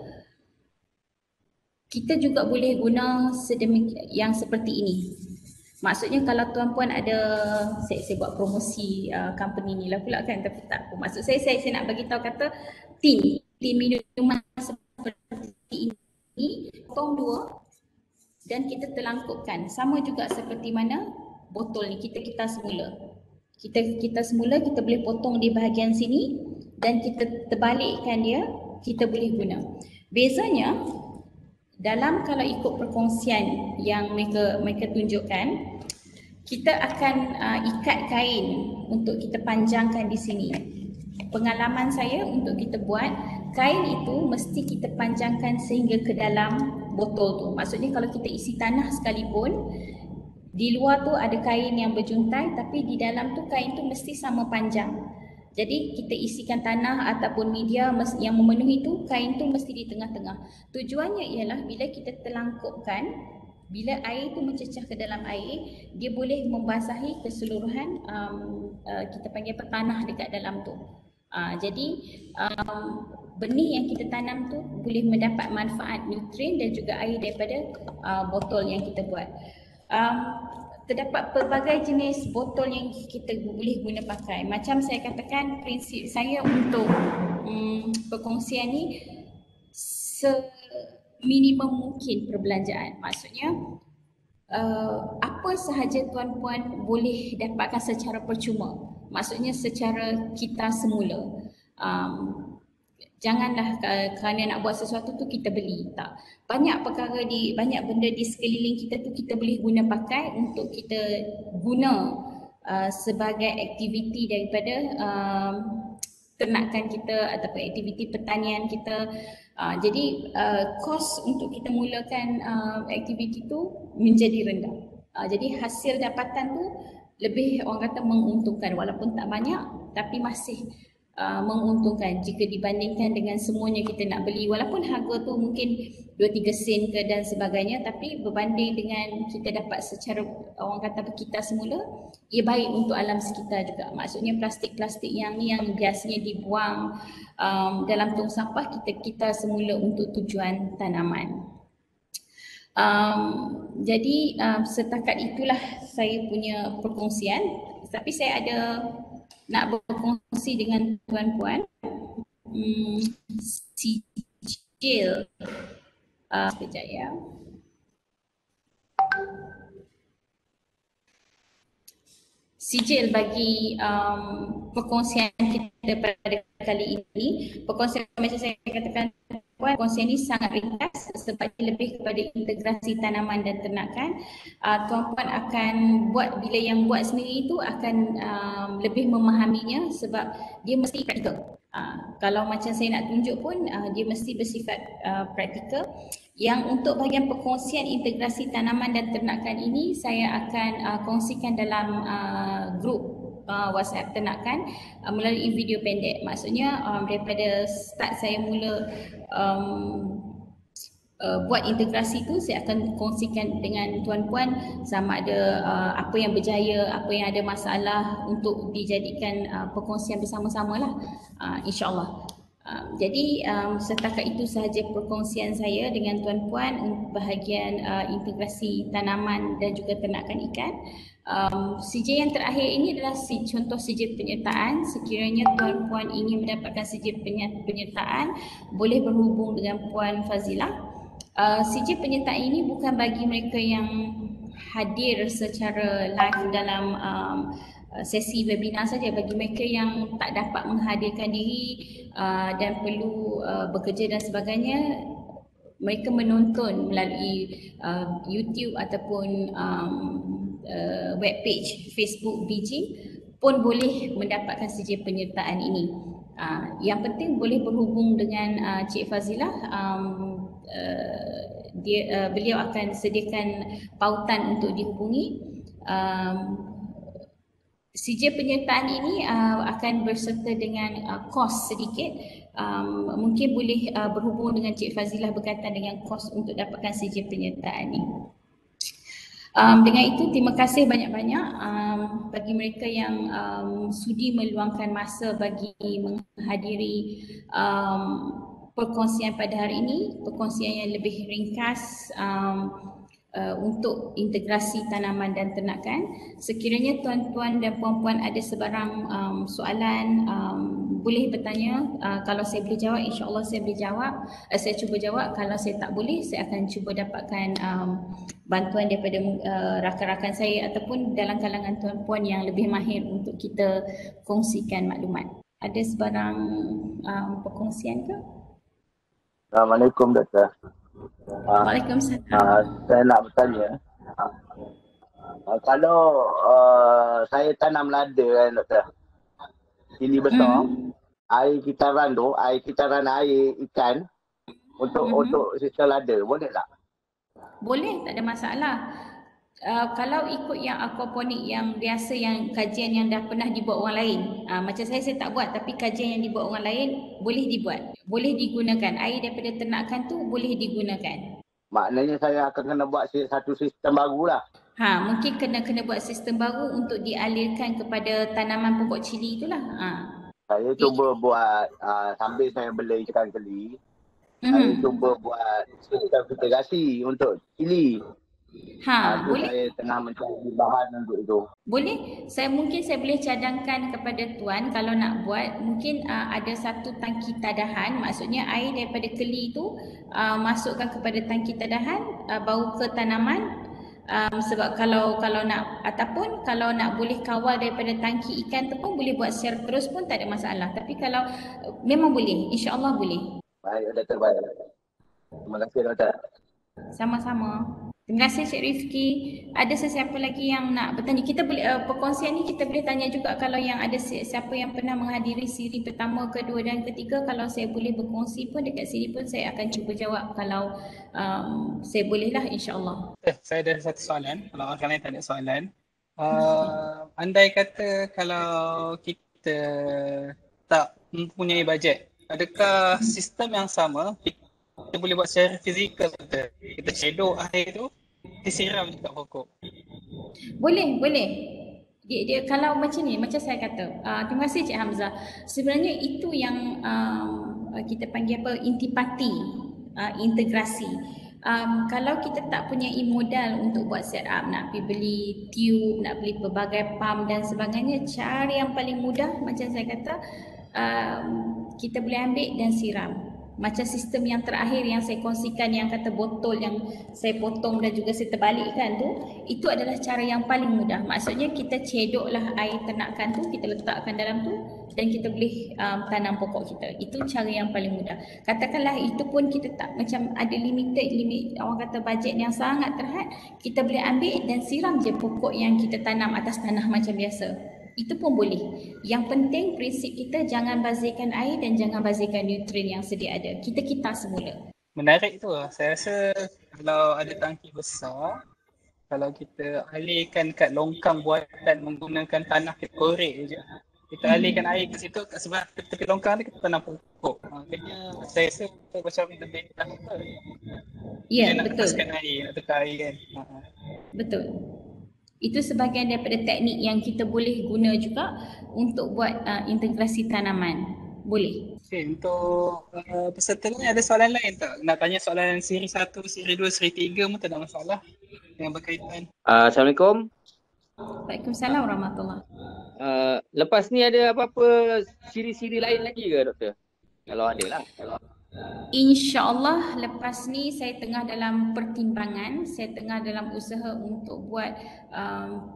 kita juga boleh guna yang seperti ini. Maksudnya kalau tuan-puan ada, saya buat promosi company ni lah pula kan, tapi tak apa. Maksud saya nak bagi tahu kata tin minuman seperti ini, potong 2 dan kita terlangkupkan. Sama juga seperti mana botol ni kita semula. Kita semula kita boleh potong di bahagian sini dan kita terbalikkan dia, kita boleh guna. Bezanya dalam kalau ikut perkongsian yang mereka tunjukkan, kita akan ikat kain untuk kita panjangkan di sini. Pengalaman saya untuk kita buat, kain itu mesti kita panjangkan sehingga ke dalam botol tu. Maksudnya kalau kita isi tanah sekalipun, di luar tu ada kain yang berjuntai, tapi di dalam tu kain tu mesti sama panjang. Jadi kita isikan tanah ataupun media yang memenuhi tu, kain tu mesti di tengah-tengah. Tujuannya ialah bila kita terlangkupkan, bila air tu mencecah ke dalam air, dia boleh membasahi keseluruhan kita panggil tanah dekat dalam tu. Jadi benih yang kita tanam tu boleh mendapat manfaat nutrien dan juga air daripada botol yang kita buat. Terdapat pelbagai jenis botol yang kita boleh guna pakai. Macam saya katakan, prinsip saya untuk perkongsian ni seminimum mungkin perbelanjaan. Maksudnya apa sahaja tuan-puan boleh dapatkan secara percuma. Maksudnya secara kita semula. Janganlah kerana nak buat sesuatu tu kita beli. Tak. Banyak perkara banyak benda di sekeliling kita tu kita boleh guna pakai untuk kita guna sebagai aktiviti daripada ternakan kita ataupun aktiviti pertanian kita. Jadi kos untuk kita mulakan aktiviti tu menjadi rendah. Jadi hasil dapatan tu lebih orang kata menguntungkan, walaupun tak banyak tapi masih menguntungkan jika dibandingkan dengan semuanya kita nak beli, walaupun harga tu mungkin 2-3 sen ke dan sebagainya, tapi berbanding dengan kita dapat secara orang kata kita semula, ia baik untuk alam sekitar juga. Maksudnya plastik-plastik yang ni yang biasanya dibuang dalam tong sampah, kita semula untuk tujuan tanaman. Jadi setakat itulah saya punya perkongsian, tapi saya ada nak berkongsi dengan tuan-puan. Sijil sekejap ya. Sijil bagi perkongsian kita pada kali ini. Perkongsian macam saya katakan, perkongsian ini sangat ringkas sebab lebih kepada integrasi tanaman dan ternakan. Tuan-puan akan buat, bila yang buat sendiri itu akan lebih memahaminya sebab dia mesti praktikal. Kalau macam saya nak tunjuk pun dia mesti bersifat praktikal. Yang untuk bahagian perkongsian integrasi tanaman dan ternakan ini saya akan kongsikan dalam grup WhatsApp ternakan melalui video pendek. Maksudnya daripada start saya mula buat integrasi tu, saya akan kongsikan dengan tuan-puan sama ada apa yang berjaya, apa yang ada masalah untuk dijadikan perkongsian bersama-sama lah, insyaAllah. Jadi setakat itu sahaja perkongsian saya dengan tuan-puan bahagian integrasi tanaman dan juga ternakan ikan. Sijil yang terakhir ini adalah contoh sijil penyertaan. Sekiranya tuan-puan ingin mendapatkan sijil penyertaan, boleh berhubung dengan Puan Fazilah. Sijil penyertaan ini bukan bagi mereka yang hadir secara live dalam sesi webinar saja. Bagi mereka yang tak dapat menghadirkan diri dan perlu bekerja dan sebagainya, mereka menonton melalui YouTube ataupun webpage Facebook BG pun boleh mendapatkan sijil penyertaan ini. Yang penting boleh berhubung dengan Cik Fazilah. Beliau akan sediakan pautan untuk dihubungi. Sijil penyertaan ini akan berserta dengan kos sedikit. Mungkin boleh berhubung dengan Cik Fazilah berkaitan dengan kos untuk dapatkan sijil penyertaan ini. Dengan itu, terima kasih banyak-banyak bagi mereka yang sudi meluangkan masa bagi menghadiri perkongsian pada hari ini. Perkongsian yang lebih ringkas untuk integrasi tanaman dan ternakan. Sekiranya tuan-tuan dan puan-puan ada sebarang soalan, boleh bertanya. Kalau saya boleh jawab, insya-Allah saya boleh jawab. Saya cuba jawab. Kalau saya tak boleh, saya akan cuba dapatkan bantuan daripada rakan-rakan saya ataupun dalam kalangan tuan-puan yang lebih mahir untuk kita kongsikan maklumat. Ada sebarang perkongsian ke?
Assalamualaikum, Doktor.
Waalaikumsalam.
Saya nak bertanya, kalau saya tanam lada kan doktor, sili besar,
Hmm.
air kitaran air ikan untuk sistem lada, boleh tak?
Boleh, tak ada masalah. Kalau ikut yang aquaponik yang biasa, yang kajian yang dah pernah dibuat orang lain, macam saya tak buat, tapi kajian yang dibuat orang lain boleh dibuat, boleh digunakan. Air daripada ternakan tu boleh digunakan.
Maknanya saya akan kena buat satu sistem baru lah.
Mungkin kena buat sistem baru untuk dialirkan kepada tanaman pokok cili itulah.
Saya cuba buat, sambil saya bela ikan keli, saya
Mhm.
cuba buat sistem mitigasi untuk cili. Tu
Boleh.
saya tengah mencari bahan untuk itu.
Boleh, saya boleh cadangkan kepada tuan kalau nak buat, mungkin ada satu tangki tadahan, maksudnya air daripada keli itu masukkan kepada tangki tadahan, bau ke tanaman. Sebab kalau nak, ataupun kalau nak boleh kawal daripada tangki ikan tu pun boleh buat secara terus pun tak ada masalah. Tapi kalau memang boleh, insya-Allah boleh.
Baik, doktor, baik. Terima kasih, doktor.
Sama-sama. Terima kasih Cik Rifki. Ada sesiapa lagi yang nak bertanya? Kita boleh perkongsian ni kita boleh tanya juga kalau yang ada siapa yang pernah menghadiri siri pertama, kedua dan ketiga, kalau saya boleh berkongsi pun dekat sini pun saya akan cuba jawab kalau saya bolehlah, insya-Allah.
Saya ada satu soalan. Kalau orang lain tak ada soalan. Andai kata kalau kita tak mempunyai bajet, adakah sistem yang sama kita boleh buat secara fizikal? Kita cedok air tu, disiram dekat pokok.
Boleh. Dia kalau macam ni, macam saya kata, terima kasih Cik Hamzah. Sebenarnya itu yang kita panggil apa, intipati, integrasi. Kalau kita tak punya modal untuk buat setup, nak pergi beli tube, nak beli pelbagai pump dan sebagainya, cara yang paling mudah macam saya kata, kita boleh ambil dan siram. Macam sistem yang terakhir yang saya kongsikan, yang kata botol yang saya potong dan juga saya terbalikkan tu, itu adalah cara yang paling mudah. Maksudnya kita cedoklah air ternakan tu, kita letakkan dalam tu dan kita boleh tanam pokok kita. Itu cara yang paling mudah. Katakanlah itu pun kita tak, macam ada limit, orang kata bajet yang sangat terhad, kita boleh ambil dan siram je pokok yang kita tanam atas tanah macam biasa. Itu pun boleh. Yang penting prinsip kita jangan bazirkan air dan jangan bazirkan nutrien yang sedia ada. Kita semula.
Menarik tu lah. Saya rasa kalau ada tangki besar, kalau kita alirkan kat longkang buatan menggunakan tanah kita korek je, kita alirkan air ke situ, kat sebelah tepi longkang tu kita tanam pokok. Maknanya saya rasa macam lebih mudah.
Ya,
Nak
betul.
lepaskan air, nak tukar air kan.
Betul. Itu sebahagian daripada teknik yang kita boleh guna juga untuk buat integrasi tanaman. Boleh.
Okay, untuk peserta ni ada soalan lain tak? Nak tanya soalan siri 1, siri 2, siri 3 pun tak ada masalah yang berkaitan.
Assalamualaikum.
Waalaikumsalam warahmatullahi.
Lepas ni ada apa-apa siri-siri lain lagi ke doktor? Kalau ada lah.
InsyaAllah lepas ni saya tengah dalam pertimbangan, saya tengah dalam usaha untuk buat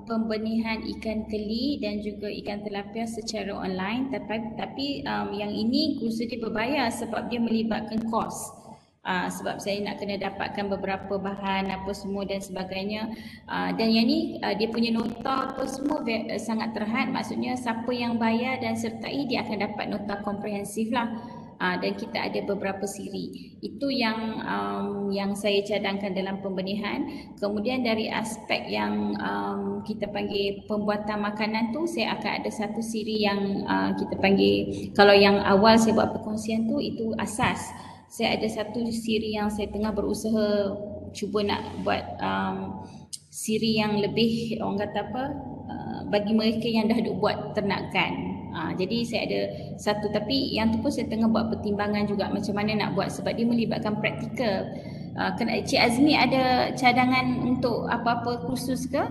pembenihan ikan keli dan juga ikan tilapia secara online, tapi yang ini kursus dia berbayar sebab dia melibatkan kos. Sebab saya nak kena dapatkan beberapa bahan apa semua dan sebagainya, dan yang ni dia punya nota apa semua sangat terhad, maksudnya siapa yang bayar dan sertai dia akan dapat nota komprehensif lah. Dan kita ada beberapa siri. Itu yang saya cadangkan dalam pembenihan. Kemudian dari aspek yang kita panggil pembuatan makanan tu, saya akan ada satu siri yang kita panggil, kalau yang awal saya buat perkongsian tu, itu asas. Saya ada satu siri yang saya tengah berusaha cuba nak buat siri yang lebih, orang kata apa, bagi mereka yang dah duk buat ternakan. Jadi saya ada satu, tapi yang tu pun saya tengah buat pertimbangan juga macam mana nak buat sebab dia melibatkan praktikal. Cik Azmi ada cadangan untuk apa-apa kursus ke?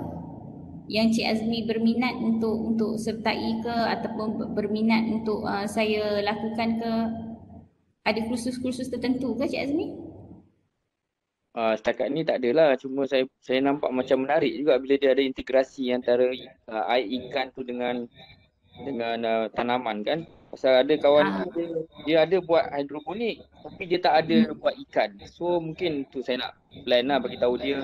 Yang Cik Azmi berminat untuk sertai ke ataupun berminat untuk saya lakukan ke? Ada kursus-kursus tertentu ke Cik Azmi?
Setakat ni tak adalah, cuma saya nampak macam menarik juga bila dia ada integrasi antara air ikan tu dengan tanaman kan. Pasal ada kawan tu dia ada buat hidroponik tapi dia tak ada buat ikan. So mungkin tu saya nak plan lah bagi tahu dia.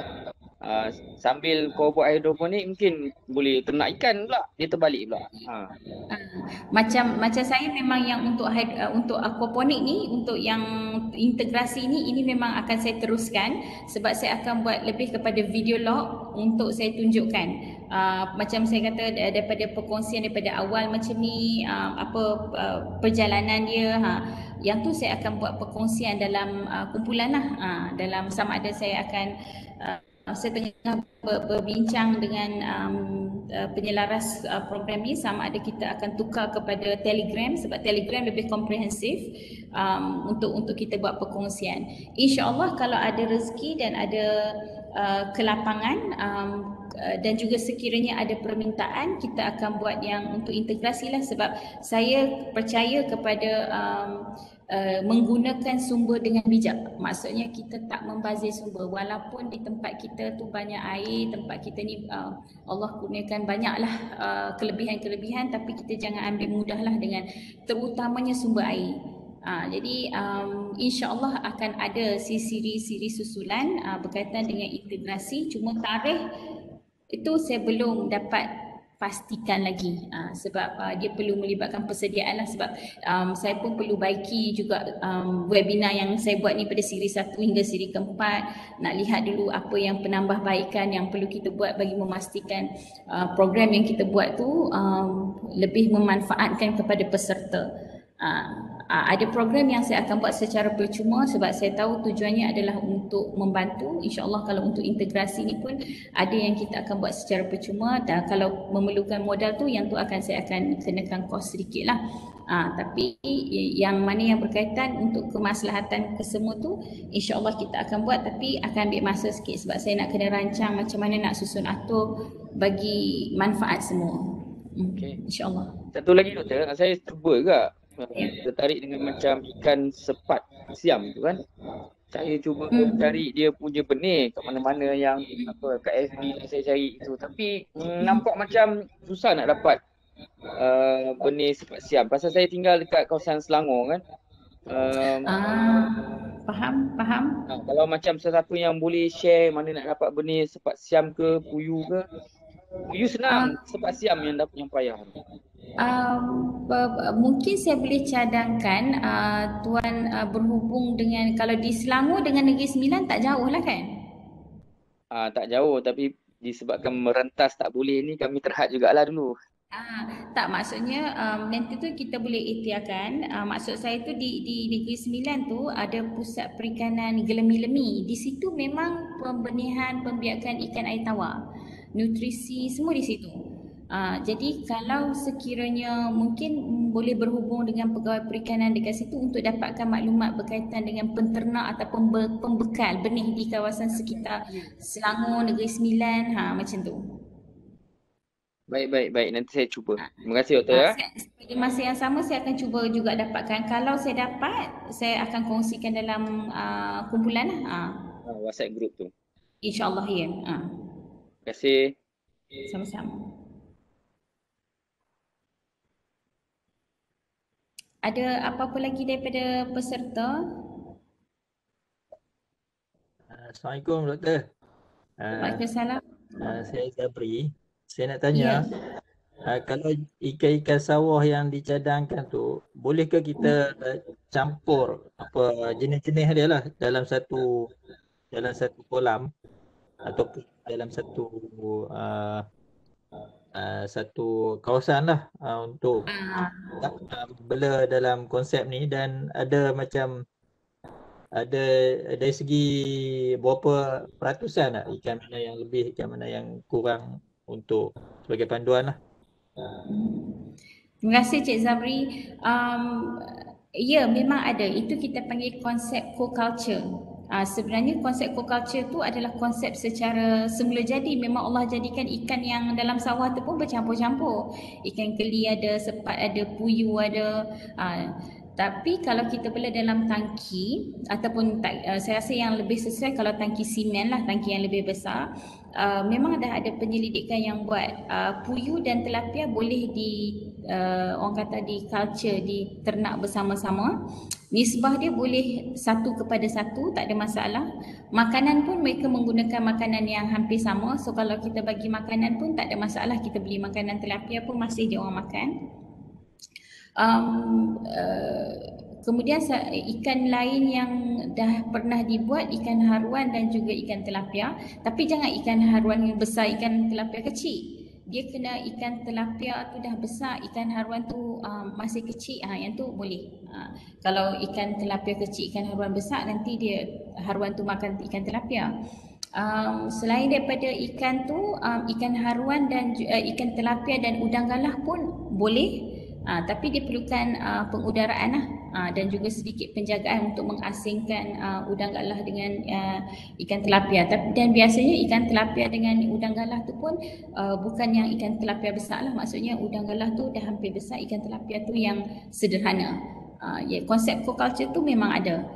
Sambil kau buat hidroponik mungkin boleh ternak ikan pula. Dia terbalik pula.
Macam saya memang yang untuk aquaponik ni, untuk yang integrasi ni, ini memang akan saya teruskan sebab saya akan buat lebih kepada video log untuk saya tunjukkan. Macam saya kata daripada perkongsian daripada awal macam ni, perjalanan dia, yang tu saya akan buat perkongsian dalam kumpulan lah, dalam sama ada saya akan saya tengah berbincang dengan penyelaras program ni, sama ada kita akan tukar kepada Telegram sebab Telegram lebih komprehensif untuk kita buat perkongsian. InsyaAllah kalau ada rezeki dan ada kelapangan dan juga sekiranya ada permintaan, kita akan buat yang untuk integrasi lah, sebab saya percaya kepada menggunakan sumber dengan bijak. Maksudnya kita tak membazir sumber, walaupun di tempat kita tu banyak air, tempat kita ni Allah kurniakan banyaklah kelebihan-kelebihan, tapi kita jangan ambil mudahlah dengan terutamanya sumber air. Jadi insya-Allah akan ada siri-siri susulan berkaitan dengan integrasi. Cuma tarikh itu saya belum dapat pastikan lagi sebab dia perlu melibatkan persediaan lah, sebab saya pun perlu baiki juga webinar yang saya buat ni pada siri 1 hingga siri ke-4. Nak lihat dulu apa yang penambahbaikan yang perlu kita buat bagi memastikan program yang kita buat tu lebih memanfaatkan kepada peserta. Ada program yang saya akan buat secara percuma sebab saya tahu tujuannya adalah untuk membantu. InsyaAllah kalau untuk integrasi ni pun ada yang kita akan buat secara percuma, dan kalau memerlukan modal tu, yang tu saya akan kenakan kos sedikit lah. Tapi yang mana yang berkaitan untuk kemaslahatan kesemua tu, insyaAllah kita akan buat, tapi akan ambil masa sikit sebab saya nak kena rancang macam mana nak susun atur bagi manfaat semua. InsyaAllah.
Satu lagi doktor, saya cuba juga tertarik dengan macam ikan sepat siam tu kan. Saya cuba cari dia punya benih kat mana-mana yang kat FB lah saya cari itu, tapi nampak macam susah nak dapat benih sepat siam. Pasal saya tinggal dekat kawasan Selangor kan.
Faham.
Kalau macam sesiapa yang boleh share mana nak dapat benih sepat siam ke puyuh ke. Puyuh senang, sepat siam yang payah.
Mungkin saya boleh cadangkan Tuan berhubung dengan, kalau di Selangor dengan Negeri Sembilan tak jauh lah kan?
Tak jauh, tapi disebabkan merentas tak boleh ni, kami terhad jugalah dulu.
Tak, maksudnya nanti tu kita boleh ikhtiarkan. Maksud saya tu di Negeri Sembilan tu ada pusat perikanan gelemi-lemi. Di situ memang pembenihan, pembiakan ikan air tawar, nutrisi semua di situ. Jadi kalau sekiranya mungkin boleh berhubung dengan pegawai perikanan dekat situ untuk dapatkan maklumat berkaitan dengan penternak ataupun pembekal benih di kawasan sekitar Selangor, Negeri Sembilan, macam tu.
Baik. Nanti saya cuba. Terima kasih doktor.
Di masa yang sama saya akan cuba juga dapatkan. Kalau saya dapat, saya akan kongsikan dalam kumpulan
WhatsApp group tu.
InsyaAllah ya.
Terima kasih.
Sama-sama. Ada apa-apa lagi daripada peserta?
Assalamualaikum doktor.
Waalaikumsalam.
Saya Zabri. Saya nak tanya, kalau ikan-ikan sawah yang dicadangkan tu, bolehkah kita campur jenis-jenis dia lah dalam satu kolam ataupun dalam satu kawasan lah untuk bela dalam konsep ni, dan ada macam dari segi berapa peratusan lah ikan mana yang lebih, ikan mana yang kurang, untuk sebagai panduan lah.
Terima kasih Cik Zabri. Ya, memang ada. Itu kita panggil konsep co-culture. Sebenarnya konsep co-culture tu adalah konsep secara semula jadi. Memang Allah jadikan ikan yang dalam sawah tu pun bercampur-campur. Ikan keli ada, sepat ada, puyuh ada. Tapi kalau kita bela dalam tangki ataupun saya rasa yang lebih sesuai kalau tangki simen lah, tangki yang lebih besar, memang dah ada penyelidikan yang buat puyuh dan tilapia boleh orang kata di culture, di ternak bersama-sama, nisbah dia boleh 1:1, tak ada masalah. Makanan pun mereka menggunakan makanan yang hampir sama. So kalau kita bagi makanan pun tak ada masalah, kita beli makanan tilapia pun masih dia orang makan. Kemudian ikan lain yang dah pernah dibuat, ikan haruan dan juga ikan tilapia. Tapi jangan ikan haruan yang besar, ikan tilapia kecil. Dia kena ikan tilapia tu dah besar, ikan haruan tu masih kecil, yang tu boleh. Kalau ikan tilapia kecil, ikan haruan besar, nanti dia haruan tu makan ikan tilapia. Selain daripada ikan tu, ikan haruan dan ikan tilapia dan udang galah pun boleh. Tapi dia perlukan pengudaraan dan juga sedikit penjagaan untuk mengasingkan udang galah dengan ikan tilapia. Dan biasanya ikan tilapia dengan udang galah tu pun bukan yang ikan tilapia besar lah. Maksudnya udang galah tu dah hampir besar, ikan tilapia tu yang sederhana. Konsep aquaculture tu memang ada.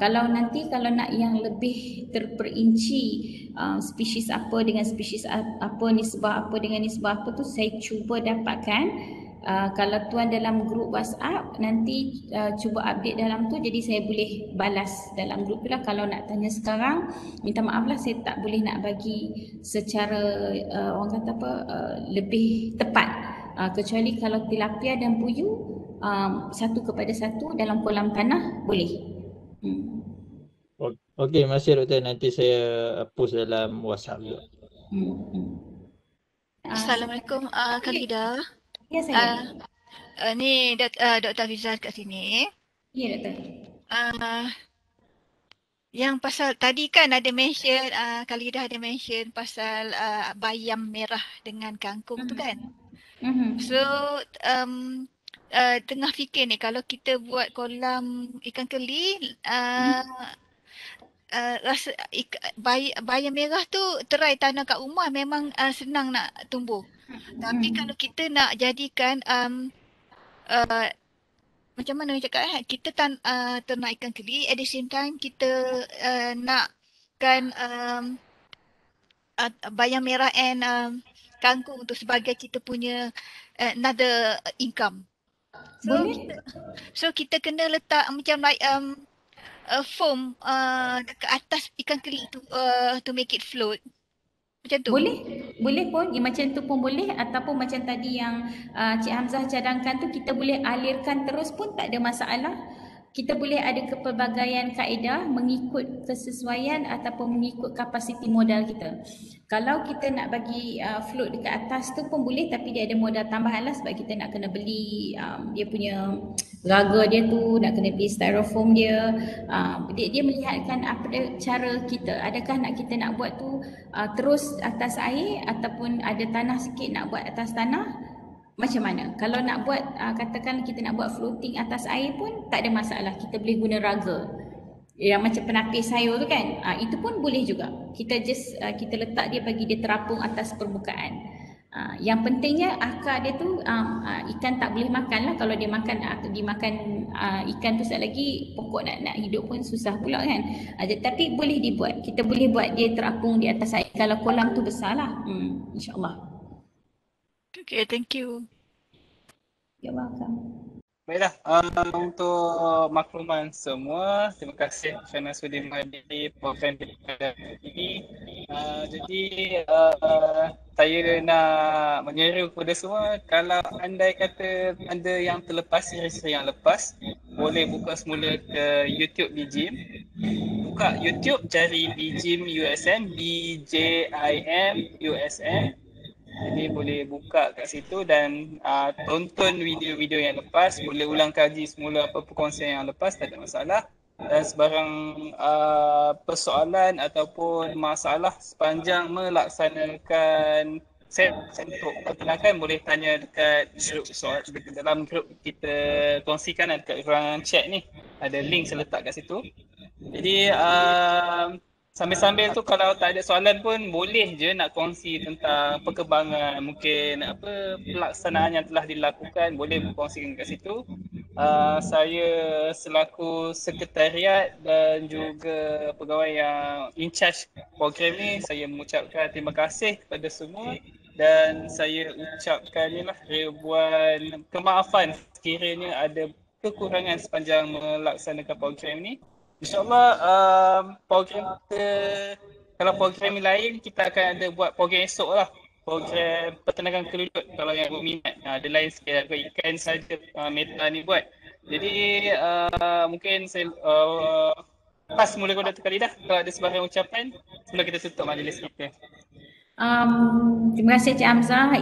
Kalau nak yang lebih terperinci spesies apa dengan spesies apa, nisbah apa dengan nisbah apa tu, saya cuba dapatkan. Kalau tuan dalam grup WhatsApp nanti cuba update dalam tu, jadi saya boleh balas dalam grup tu lah. Kalau nak tanya sekarang, minta maaf lah, saya tak boleh nak bagi secara orang kata apa lebih tepat, kecuali kalau tilapia dan puyuh 1:1 dalam kolam tanah boleh.
Okey, masih Doktor, nanti saya post dalam WhatsApp juga.
Assalamualaikum Kak Lida.
Ya saya.
Ni Dr. Hafizah kat sini.
Ya Doktor.
Yang pasal tadi kan ada mention, Kak Lida ada mention pasal bayam merah dengan kangkung tu kan. So tengah fikir ni, kalau kita buat kolam ikan keli, rasa bayam merah tu terai tanah kat rumah memang senang nak tumbuh. Tapi kalau kita nak jadikan macam mana cakap kita ternak ikan keli, at the same time kita nakkan bayam merah and kangkung tu sebagai kita punya another income. So kita kena letak macam like foam dekat atas ikan keli tu to make it float. Macam tu.
Boleh pun, macam tu pun boleh, ataupun macam tadi yang Cik Hamzah cadangkan tu, kita boleh alirkan terus pun tak ada masalah. Kita boleh ada kepelbagaian kaedah mengikut kesesuaian ataupun mengikut kapasiti modal kita. Kalau kita nak bagi float dekat atas tu pun boleh, tapi dia ada modal tambahan lah, sebab kita nak kena beli dia punya raga dia tu, nak kena beli styrofoam dia. Dia melihatkan apa cara kita. Adakah kita nak buat tu terus atas air, ataupun ada tanah sikit nak buat atas tanah, macam mana. Kalau nak buat katakan kita nak buat floating atas air pun tak ada masalah, kita boleh guna raga yang macam penapis sayur tu kan. Itu pun boleh juga. Kita kita letak dia, bagi dia terapung atas permukaan. Yang pentingnya akar dia tu ikan tak boleh makan lah. Kalau dia makan dimakan ikan tu, sekali lagi pokok nak hidup pun susah pula kan. Tapi boleh dibuat. Kita boleh buat dia terapung di atas air kalau kolam tu besar lah. InsyaAllah.
Okay, thank you.
You're welcome.
Baiklah, untuk makluman semua, terima kasih kerana sudi menghadiri program pada hari ini. Jadi saya nak menyeru kepada semua, kalau andai kata anda yang terlepas siri-siri yang lepas, boleh buka semula ke YouTube BJIM. Buka YouTube, cari BJIM USM, BJIM USM. Jadi boleh buka kat situ dan tonton video-video yang lepas, boleh ulang kaji semula apa perkongsian yang lepas, tak ada masalah. Dan sebarang persoalan ataupun masalah sepanjang melaksanakan set untuk perkenalkan, boleh tanya dekat dalam grup kita kongsikan dekat ruangan chat ni. Ada link saya letak kat situ. Jadi sambil-sambil tu kalau tak ada soalan pun boleh je nak kongsi tentang perkembangan, mungkin apa pelaksanaan yang telah dilakukan, boleh berkongsikan kat situ. Saya selaku sekretariat dan juga pegawai yang in charge program ni, saya mengucapkan terima kasih kepada semua dan saya ucapkan ni lah ribuan kemaafan sekiranya ada kekurangan sepanjang melaksanakan program ni. InsyaAllah program kita, kalau program lain kita akan ada buat program esok lah. Program peternakan kelulut kalau yang berminat. Ada lain sikit aku ikan saja meta ni buat. Jadi mungkin saya pas mula koda sekali dah kalau ada sebarang ucapan sebelum kita tutup majlis kita.
Terima kasih Cik Hamzah.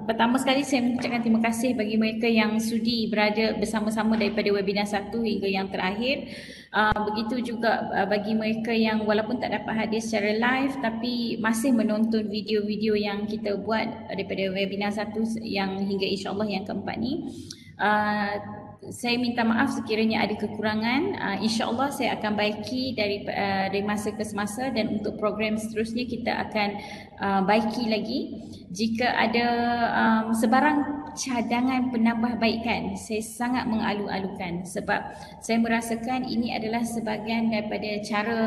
Pertama sekali saya mengucapkan terima kasih bagi mereka yang sudi berada bersama-sama daripada webinar 1 hingga yang terakhir. Begitu juga bagi mereka yang walaupun tak dapat hadir secara live tapi masih menonton video-video yang kita buat daripada webinar 1 yang hingga insya-Allah yang keempat ni. Saya minta maaf sekiranya ada kekurangan. InsyaAllah saya akan baiki dari masa ke semasa dan untuk program seterusnya kita akan baiki lagi. Jika ada sebarang cadangan penambahbaikan, saya sangat mengalu-alukan sebab saya merasakan ini adalah sebahagian daripada cara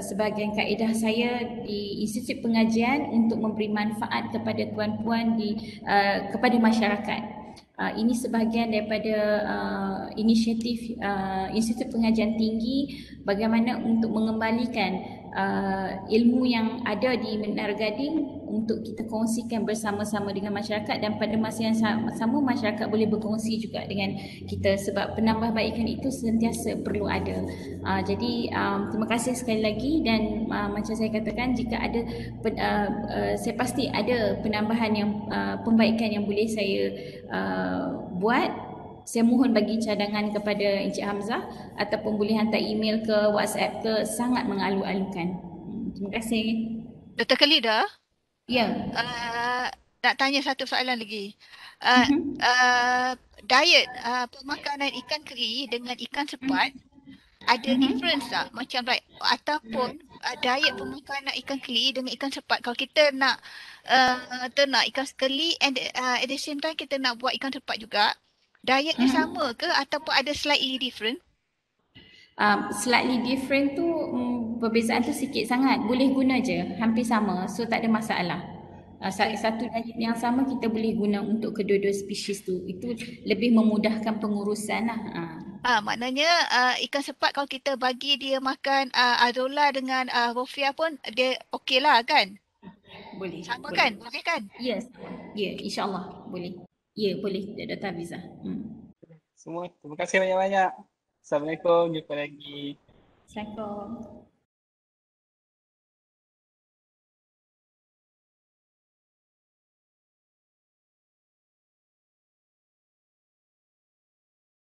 sebahagian kaedah saya di Institut Pengajian untuk memberi manfaat kepada tuan-puan kepada masyarakat. Ini sebahagian daripada inisiatif Institut Pengajian Tinggi bagaimana untuk mengembalikan ilmu yang ada di Menara Gading untuk kita kongsikan bersama-sama dengan masyarakat dan pada masa yang sama masyarakat boleh berkongsi juga dengan kita sebab penambahbaikan itu sentiasa perlu ada. Jadi terima kasih sekali lagi dan macam saya katakan jika ada saya pasti ada penambahan yang pembaikan yang boleh saya buat. Saya mohon bagi cadangan kepada Encik Hamzah ataupun boleh hantar email ke WhatsApp ke, sangat mengalu-alukan. Terima kasih.
Dr. Khalida?
Ya.
Nak tanya satu soalan lagi. Diet pemakanan ikan keri dengan ikan sepat ada difference tak? Macam like ataupun diet pemakanan ikan keri dengan ikan sepat kalau kita nak ternak ikan keri and at the same time kita nak buat ikan sepat juga, dietnya sama ke ataupun ada slightly different?
Slightly different tu perbezaan tu sikit sangat, boleh guna je, hampir sama, so tak ada masalah. Satu diet yang sama kita boleh guna untuk kedua-dua spesies tu, itu lebih memudahkan pengurusan lah.
Maknanya ikan sepat kalau kita bagi dia makan azola dengan rofia pun dia okey lah kan?
Boleh.
Sama
boleh.
kan? Boleh kan?
Yes. Ya, insyaAllah boleh. Ya, boleh Dr. Hafizah.
Semua terima kasih banyak-banyak. Assalamualaikum, jumpa lagi.
Assalamualaikum.